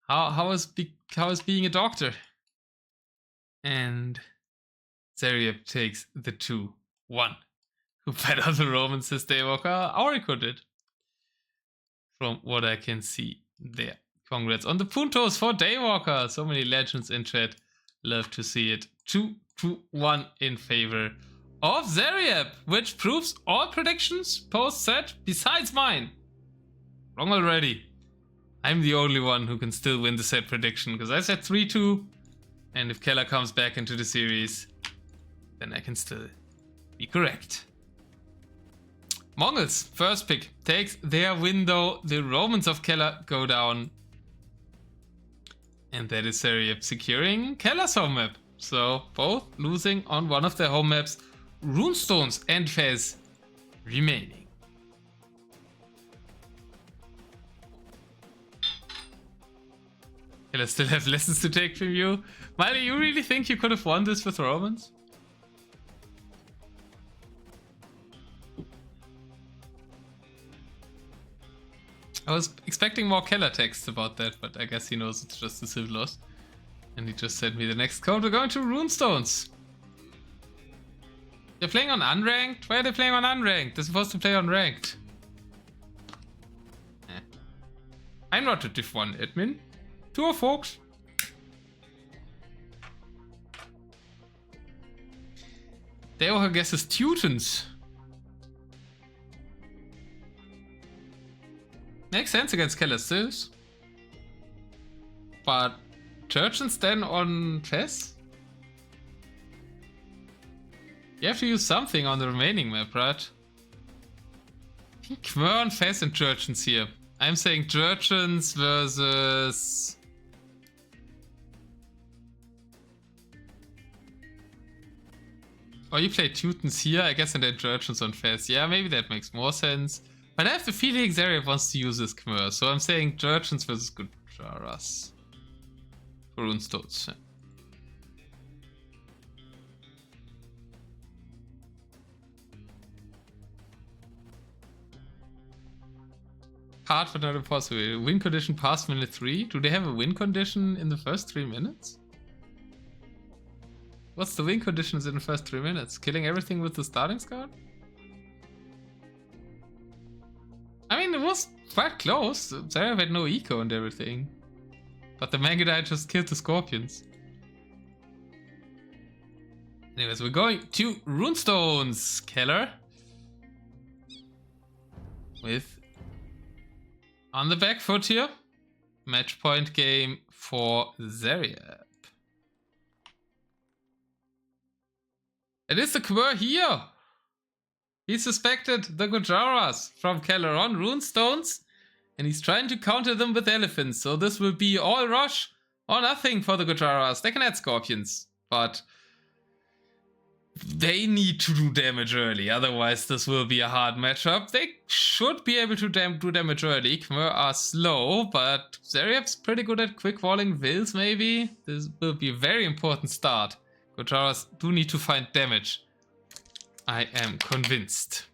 How is being a doctor? And Zaryab takes the 2-1. Who bet on the Romans, says Daywalker? Aurico did. From what I can see there. Congrats on the puntos for Daywalker. So many legends in chat. Love to see it. 2-1 in favor of Zaryab, which proves all predictions post-set besides mine. Wrong already. I'm the only one who can still win the set prediction because I said 3-2. And if Kelar comes back into the series, then I can still be correct. Mongols, first pick, takes their window. The Romans of Kelar go down. And that is Zaryab securing Kelar's home map. So both losing on one of their home maps. Runestones and Fez remaining. Kelar still have lessons to take from you. Miley, you really think you could have won this with Romans? I was expecting more Kelar text about that, but I guess he knows it's just a civil loss. And he just sent me the next code. We're going to Runestones. They're playing on unranked? Why are they playing on unranked? They're supposed to play on ranked. I'm not a Div 1 admin. Tour, folks. They all guesses Teutons. Makes sense against Kelar Stills. But Churchens then on Fez? You have to use something on the remaining map, right? I think Khmer on Fez and Churchens here. I'm saying Churchens versus... Oh, you play Teutons here, I guess, and then Churchens on Fez. Yeah, maybe that makes more sense. But I have the feeling Zaryab wants to use his Khmer, so I'm saying Churchens versus Gujaras. For Runestones. Yeah. Hard but not impossible. Win condition past minute 3. Do they have a win condition in the first 3 minutes? What's the win conditions in the first 3 minutes? Killing everything with the starting scout? I mean, it was quite close. Zaryab had no eco and everything. But the Mangudai just killed the Scorpions. Anyways, we're going to Runestones. Kelar. With on the back foot here. Match point game for Zaryab. It is the Khmer here. He suspected the Gujaras from Kelar on Runestones. And he's trying to counter them with elephants. So this will be all rush or nothing for the Gujaras. They can add Scorpions. But they need to do damage early, otherwise this will be a hard matchup. They should be able to do damage early. Khmer are slow, but Zaryab's pretty good at quick walling Vills maybe. This will be a very important start. Gujaras do need to find damage. I am convinced.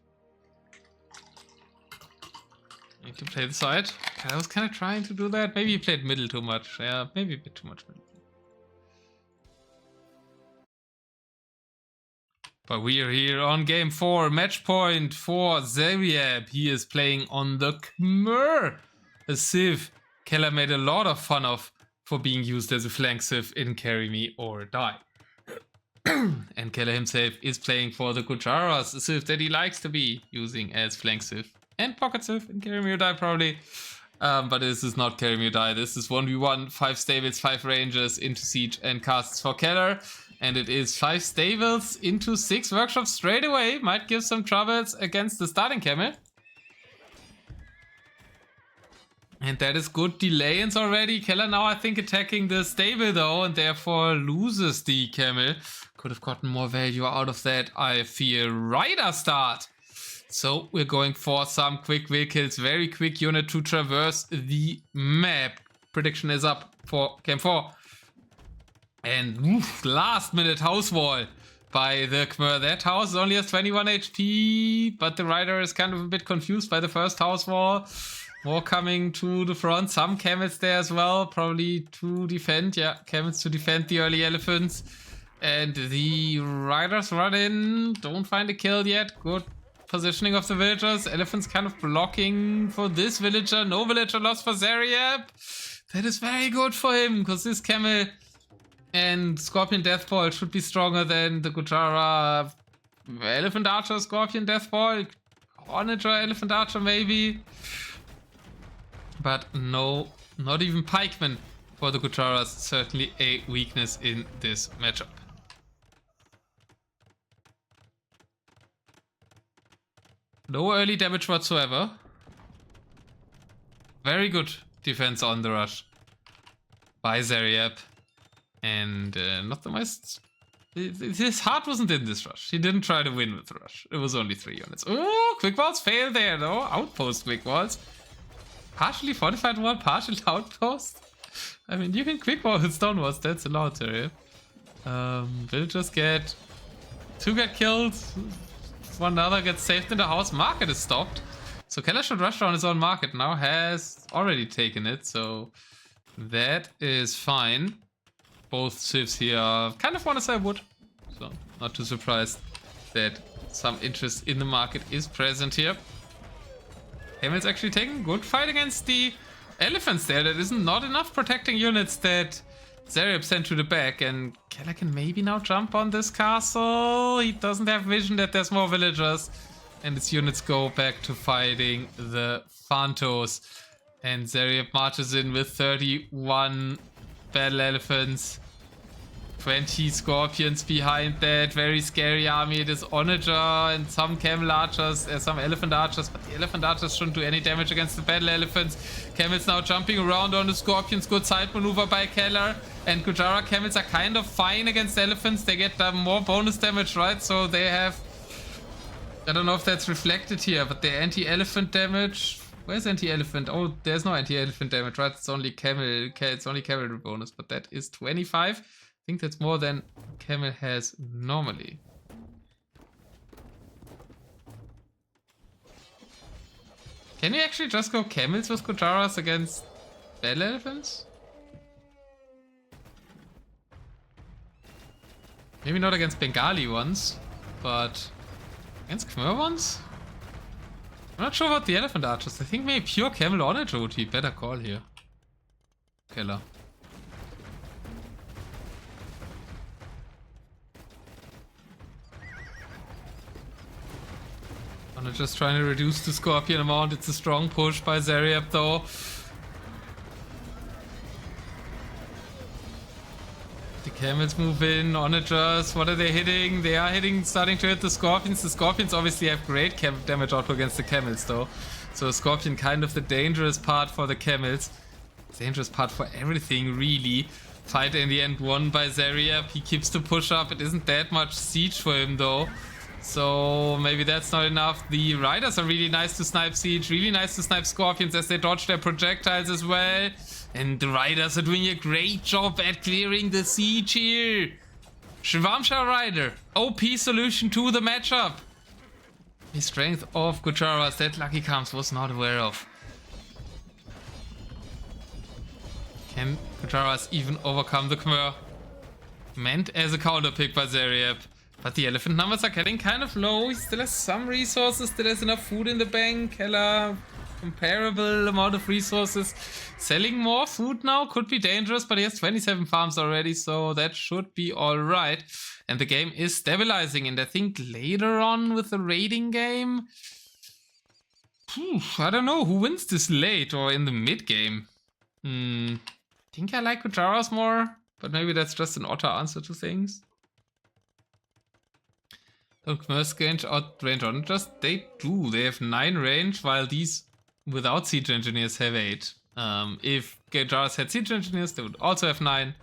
Need to play the side. I was kind of trying to do that. Maybe he played middle too much. Yeah, maybe a bit too much middle. But we are here on game 4, match point for Zaryab. He is playing on the Khmer, a Civ Kelar made a lot of fun of for being used as a flank Civ in Carry Me or Die. And Kelar himself is playing for the Gujaras, a Civ that he likes to be using as flank Civ and pocket Civ in Carry Me or Die probably. But this is not Carry Me or Die. This is 1v1, 5 stables, 5 rangers into siege and casts for Kelar. And it is 5 stables into 6 workshops straight away. Might give some troubles against the starting camel. And that is good delay-ins already. Kelar now, I think, attacking the stable though, and therefore loses the camel. Could have gotten more value out of that, I fear. Rider start. So we're going for some quick will kills. Very quick unit to traverse the map. Prediction is up for game 4. And last minute house wall by the Khmer. That house only has 21 HP, but the rider is kind of a bit confused by the first house wall. More coming to the front. Some camels there as well, probably to defend. Yeah, camels to defend the early elephants. And the riders run in. Don't find a kill yet. Good positioning of the villagers. Elephants kind of blocking for this villager. No villager lost for Zaryab. That is very good for him, because this camel and Scorpion Deathball should be stronger than the Gujara Elephant Archer, Scorpion Deathball, Otter Elephant Archer maybe. But no, not even Pikemen for the Gujaras. Certainly a weakness in this matchup. No early damage whatsoever. Very good defense on the rush by Zaryab. And not the most... His heart wasn't in this rush. He didn't try to win with the rush. It was only 3 units. Oh, quick walls fail there though. Outpost quick walls. Partially fortified wall, partial outpost. I mean, you can quick wall with stone walls. That's allowed there. Villagers get... 2 get killed. One other gets saved in the house. Market is stopped. So Kelar should rush around his own market now. Has already taken it. So that is fine. Both civs here kind of want to sell wood, so not too surprised that some interest in the market is present here. Hamel's actually taking good fight against the elephants there. That isn't not enough protecting units that Zaryab sent to the back, and Kelar can maybe now jump on this castle. He doesn't have vision that there's more villagers, and his units go back to fighting the Phantos. And Zaryab marches in with 31 battle elephants. 20 scorpions behind that. Very scary army. It is Onager and some camel archers, some elephant archers, but the elephant archers shouldn't do any damage against the battle elephants. Camels now jumping around on the scorpions. Good side maneuver by Kelar. And Gujara camels are kind of fine against elephants. They get more bonus damage, right? So they have... I don't know if that's reflected here, but the anti-elephant damage... Where's anti-elephant? Oh, there's no anti-elephant damage, right? It's only camel. It's only cavalry bonus, but that is 25. I think that's more than camel has normally. Can you actually just go camels with Gujaras against battle elephants? Maybe not against Bengali ones, but against Khmer ones? I'm not sure about the elephant archers. I think maybe pure camel onager would be better call here. Kelar. Otter just trying to reduce the Scorpion amount. It's a strong push by Zaryab though. The camels move in. Onagers, what are they hitting? They are hitting, starting to hit the Scorpions. The Scorpions obviously have great damage output against the camels though. So Scorpion kind of the dangerous part for the camels. Dangerous part for everything really. Fight in the end won by Zaryab. He keeps the push up. It isn't that much siege for him though. So maybe that's not enough. The riders are really nice to snipe siege. Really nice to snipe Scorpions as they dodge their projectiles as well. And the riders are doing a great job at clearing the siege here. Shivamsha Rider. OP solution to the matchup. The strength of Gujaras that Lucky Comes was not aware of. Can Gujaras even overcome the Khmer? Meant as a counter pick by Zaryab. But the elephant numbers are getting kind of low. He still has some resources. Still has enough food in the bank. Kelar, comparable amount of resources. Selling more food now could be dangerous, but he has 27 farms already, so that should be alright. And the game is stabilizing. And I think later on with the raiding game... I don't know who wins this late or in the mid game. I think I like Gujaras more, but maybe that's just an Otter answer to things. Don't Khmer's range outrange Onagers? They do. They have 9 range, while these without siege engineers have 8. If Gujaras had siege engineers, they would also have 9.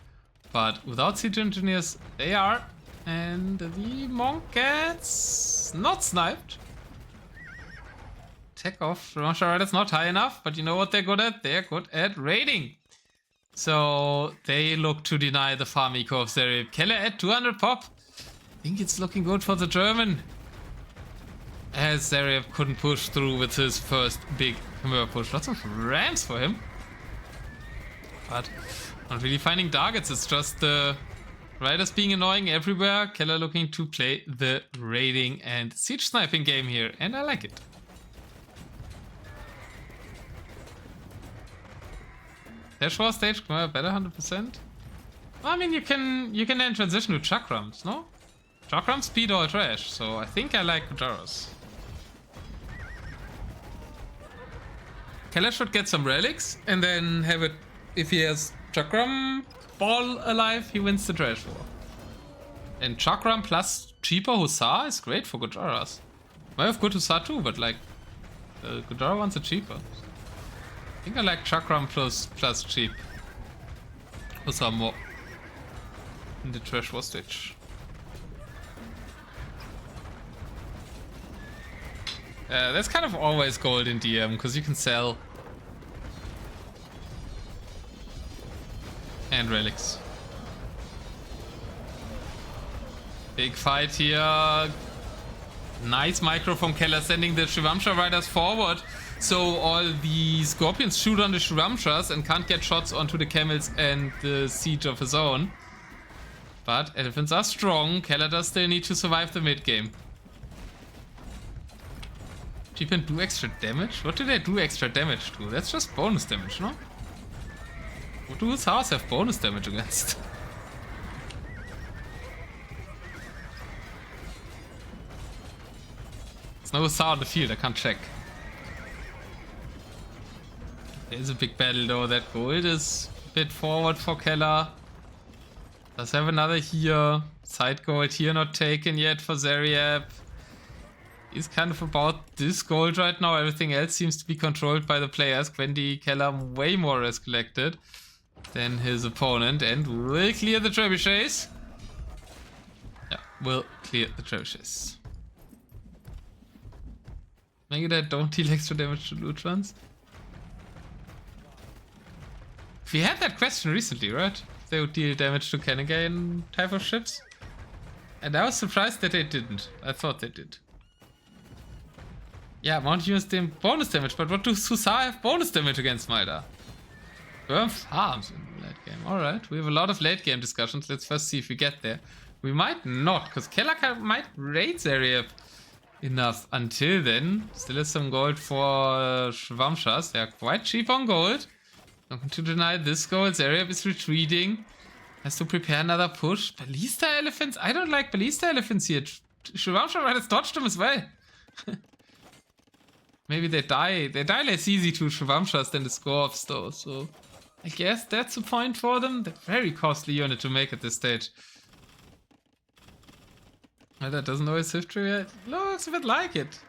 But without siege engineers, they are. And the monk gets not sniped. Tech off. That's not high enough, but you know what they're good at? They're good at raiding. So they look to deny the farm eco of Zaryab. Kelar at 200 pop. I think it's looking good for the German. As Zaryab couldn't push through with his first big Khmer push. Lots of rams for him. But not really finding targets. It's just the riders being annoying everywhere. Kelar looking to play the raiding and siege sniping game here. And I like it. Dash War stage, Khmer better 100%. I mean, you can then transition to Chakrams, no? Chakrams speed all trash, so I think I like Gujaras. Kelar should get some relics and then have it. If he has Chakram ball alive, he wins the trash war. And Chakram plus cheaper Hussar is great for Gujaras. I have good Hussar too, but like Gujara ones are cheaper. I think I like Chakram plus cheap. Hussar more in the trash war stage. That's kind of always gold in DM, because you can sell. And relics. Big fight here. Nice micro from Kelar sending the Shivamsha riders forward. So all the Scorpions shoot on the Shivamshas and can't get shots onto the camels and the siege of his own. But elephants are strong. Kelar does still need to survive the mid game. Cheap do extra damage? What do they do extra damage to? That's just bonus damage, no? What do his house have bonus damage against? There's no Hussar on the field, I can't check. There's a big battle though. That gold is a bit forward for Kelar. Does have another here. Side gold here not taken yet for Zaryab. He's kind of about this gold right now. Everything else seems to be controlled by the players. Gwendy, Kelar way more res collected than his opponent, and will clear the trebuchets. Yeah, will clear the trebuchets. Maybe that don't deal extra damage to Lutrans. We had that question recently, right? They would deal damage to Kennegain type of ships. And I was surprised that they didn't. I thought they did. Yeah, Mount use them bonus damage, but what do Hussar have bonus damage against Malda? Burn farms in the late game. Alright, we have a lot of late game discussions. Let's first see if we get there. We might not, because Kelar might raid Zaryab enough until then. Still has some gold for Shivamshas. They are quite cheap on gold. Not going to deny this gold. Zaryab is retreating. Has to prepare another push. Ballista elephants? I don't like ballista elephants here. Shivamsha riders dodged them as well. Maybe they die. They die less easy to Shravamshas than the Scorps though, so I guess that's the point for them. They're very costly unit to make at this stage. Well, that doesn't always sift through yet. Looks a bit like it.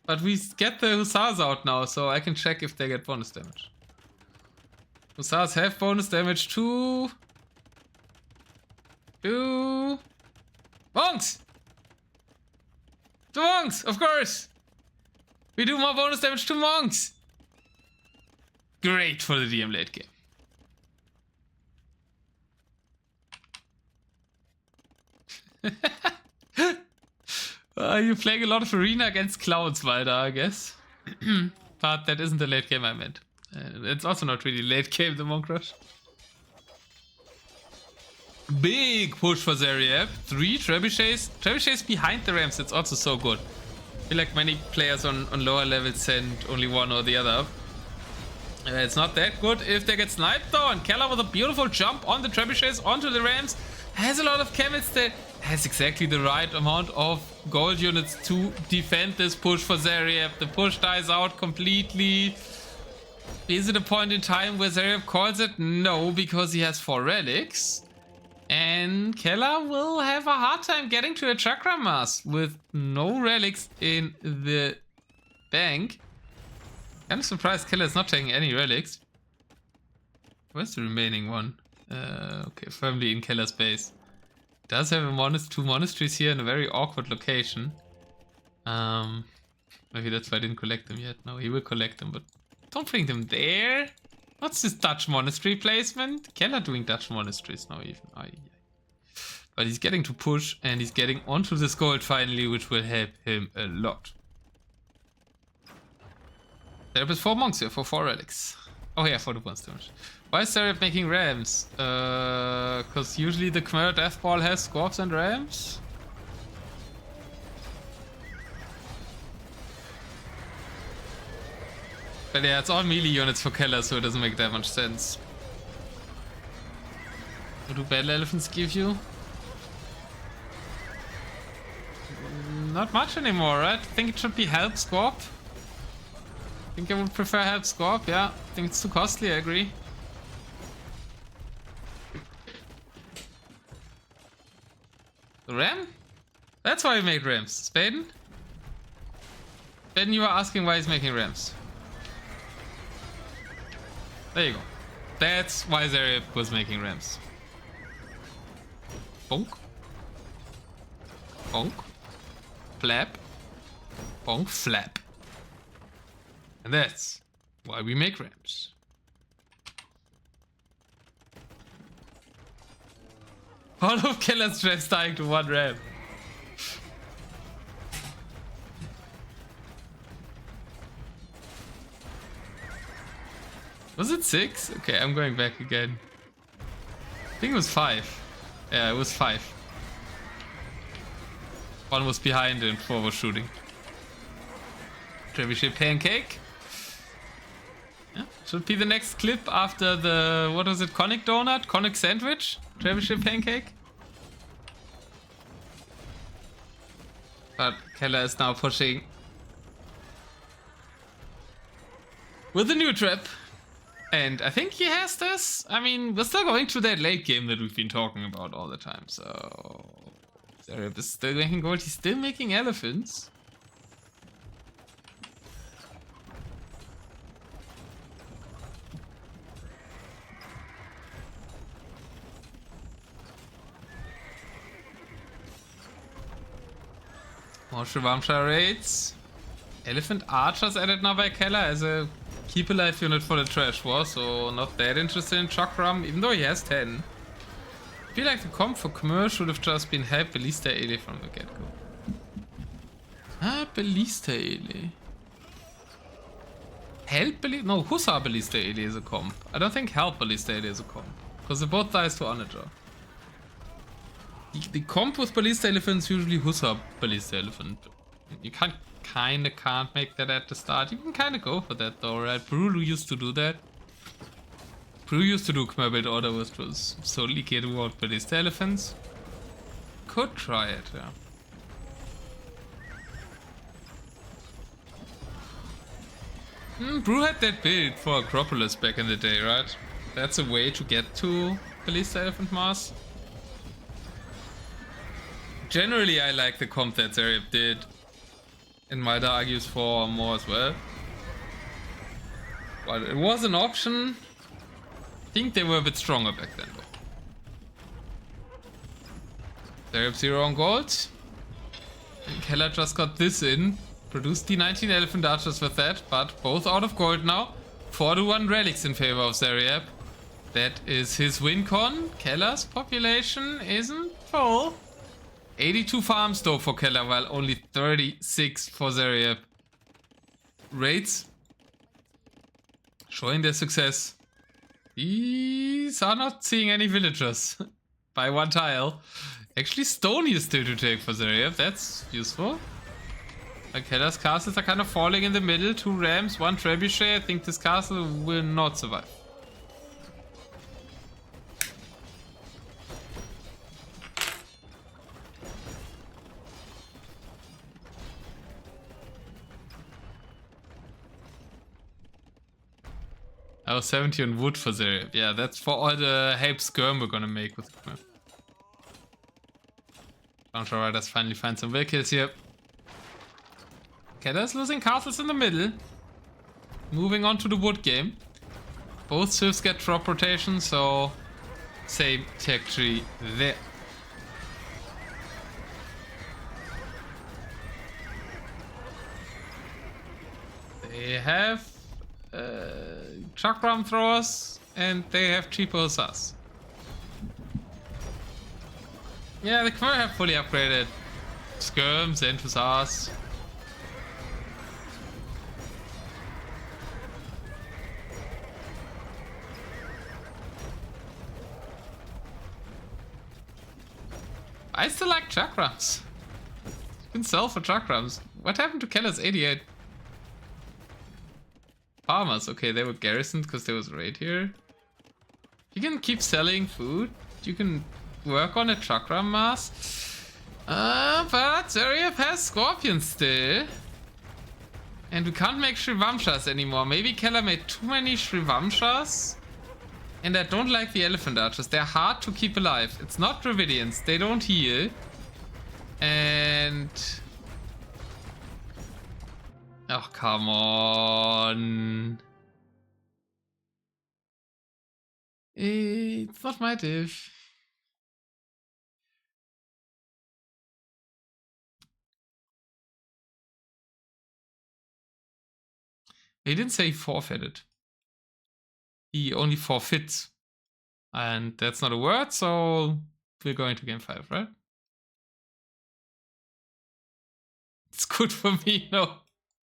But we get the Hussars out now, so I can check if they get bonus damage. Hussars have bonus damage to monks! To monks, of course! We do more bonus damage to monks! Great for the DM late game. You're playing a lot of arena against clowns, Valda, I guess. But that isn't the late game I meant. It's also not really late game, the Monk Rush. Big push for Zaryab. 3 trebuchets. Trebuchets behind the ramps, it's also so good. I feel like many players on lower levels send only one or the other. It's not that good if they get sniped though. And Kelar with a beautiful jump on the trebuchets onto the ramps. Has a lot of chemists that has exactly the right amount of gold units to defend this push for Zaryab. The push dies out completely. Is it a point in time where Zaryab calls it? No, because he has 4 relics. And Kelar will have a hard time getting to a chakra mass with no relics in the bank. I'm surprised Kelar's not taking any relics. Where's the remaining one? Okay, firmly in Kellar's base. Does have a 2 monasteries here in a very awkward location. Maybe that's why I didn't collect them yet. No, he will collect them, but don't bring them there. What's this Dutch monastery placement? Kelar doing Dutch monasteries now even. But he's getting to push and he's getting onto this gold finally, which will help him a lot. There is 4 monks here for 4 relics. Oh yeah, for the bonus damage. Why is Zaryab making rams? Because usually the Khmer Death Ball has scorps and rams. But yeah, it's all melee units for Kelar, so it doesn't make that much sense. What do battle elephants give you? Not much anymore, right? I think it should be help scorp. I think I would prefer help scorp, yeah. I think it's too costly, I agree. The ram? That's why he made rams. Spaden? Spaden, you were asking why he's making rams. There you go. That's why Zaryab was making rams. Bonk. Bonk. Flap. Bonk. Flap. And that's why we make rams. All of Kellar's rams dying to 1 ram. Was it 6? Okay, I'm going back again. I think it was 5. Yeah, it was 5. 1 was behind and 4 was shooting. Trebuchet pancake. Yeah, should be the next clip after the, what was it, conic donut? Conic sandwich? Trebuchet pancake? But Kelar is now pushing with a new trap. And I think he has this. I mean, we're still going through that late game that we've been talking about all the time. So Zaryab is still making gold. He's still making elephants. More Shravamsha raids. Elephant archers added now by Kelar as a keep alive unit for the trash war, so not that interested in Chakram, even though he has 10. I feel like the comp for Khmer should have just been help Ballista Ele from the get-go. Ballista Ele. Help Ballista? No, Hussar Ballista Ele is a comp. I don't think help Ballista Ele is a comp. Because they both dies to Onager. The comp with Ballista Elephant is usually Hussar Ballista Elephant. You can't make that at the start. You can kinda go for that though, right? Brulu used to do that. Brulu used to do Khmer build order, which was solely geared toward Ballista Elephants. Could try it, yeah. Brew had that build for Acropolis back in the day, right? That's a way to get to Ballista Elephant Mars. Generally, I like the comp that Zaryab did. And might argues for more as well. But it was an option. I think they were a bit stronger back then, though. Zaryab 0 on gold. And Kelar just got this in. Produced the 19 Elephant Archers with that, but both out of gold now. 4-1 relics in favor of Zaryab. That is his win con. Kelar's population isn't full. 82 farms though for Kelar, while only 36 for Zaryab. Raids showing their success. These are not seeing any villagers by one tile. Actually, Stony is still to take for Zaryab. That's useful. Kelar's castles are kind of falling in the middle. 2 rams, 1 trebuchet. I think this castle will not survive. Oh, 70 on wood for Zaryab. Yeah, that's for all the help skirm we're gonna make with the map. Counter Riders finally find some will kills here. Kelar's losing castles in the middle. Moving on to the wood game. Both civs get drop rotation, so same tech tree there. They have chakram throwers and they have cheaper hussars. Yeah, the Khmer have fully upgraded skirms and hussars. I still like chakrams. You can sell for chakrams. What happened to Keller's 88 farmers? Okay, they were garrisoned because there was a raid here. You can keep selling food. You can work on a chakram mass. But Zaryab has scorpions still. And we can't make Shrivamshas anymore. Maybe Kelar made too many Shrivamshas. And I don't like the elephant archers. They're hard to keep alive. It's not Dravidians. They don't heal. And... oh, come on. It's not my div. He didn't say he forfeited. He only forfeits. And that's not a word, so we're going to game 5, right? It's good for me, no.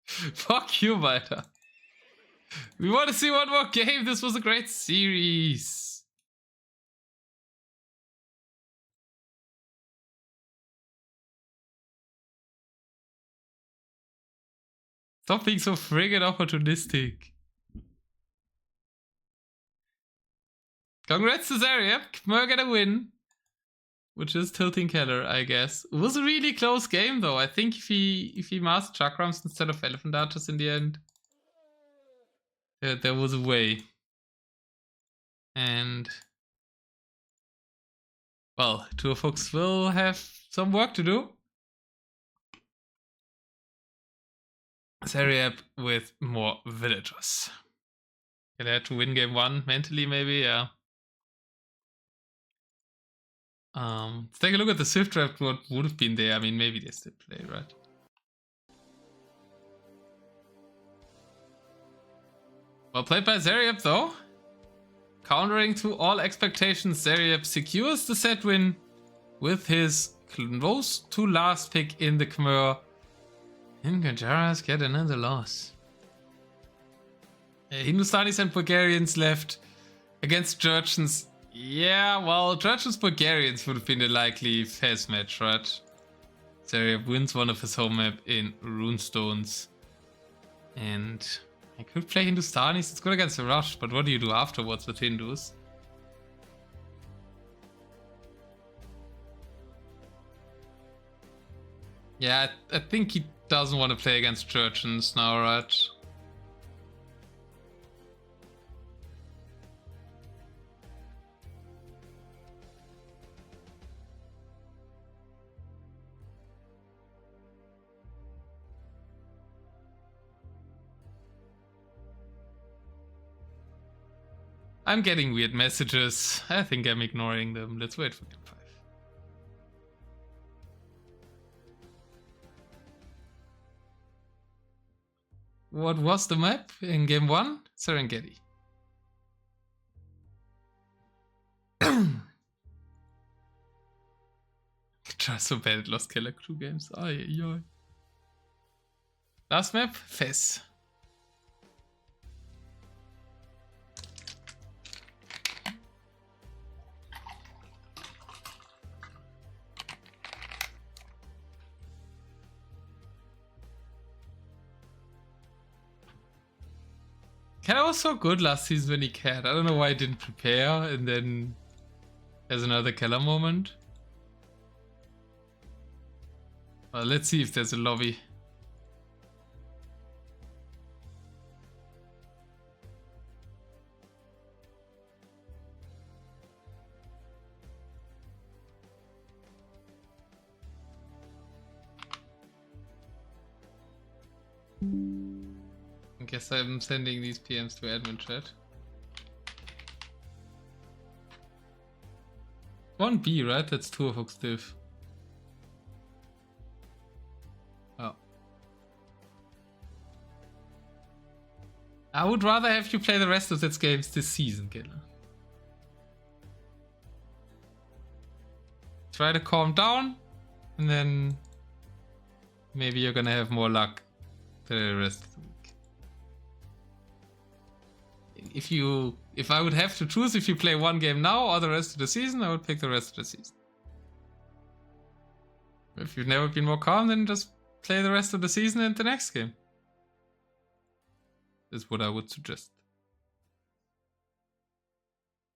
Fuck you, Walter. We want to see one more game. This was a great series. Stop being so friggin' opportunistic. Congrats to Zaryab. Khmer get a win. Which is tilting Kelar, I guess. It was a really close game though. I think if he mastered chakrams instead of elephant archers in the end, there was a way. And well, two folks will have some work to do. Zaryab with more villagers. They had to win game 1 mentally, maybe, yeah. Let's take a look at the Swift draft, what would have been there. I mean, maybe they still play, right? Well played by Zaryab, though. Countering to all expectations, Zaryab secures the set win with his close to last pick in the Khmer. And Gajaras get another loss. Hindustanis and Bulgarians left against Georgians. Yeah, well, Georgians-Bulgarians would have been a likely Fez match, right? Zaryab wins one of his home map in Runestones. And I could play Hindustanis. It's good against the Rush, but what do you do afterwards with Hindus? Yeah, I think he doesn't want to play against Georgians now, right? I'm getting weird messages. I think I'm ignoring them. Let's wait for game 5. What was the map in game 1? Serengeti. Try so bad at Lost Kelar Crew games. Ay, ay. Last map, Fez. Kelar was so good last season when he cared. I don't know why he didn't prepare, and then there's another Kelar moment. Well, let's see if there's a lobby. I guess I'm sending these PMs to admin chat. 1B, right? That's 2 of Oxdiv. Oh. I would rather have you play the rest of its games this season, Kelar. Try to calm down, and then maybe you're gonna have more luck the rest of the week. If I would have to choose if you play one game now or the rest of the season, I would pick the rest of the season. If you've never been more calm, then just play the rest of the season and the next game. Is what I would suggest.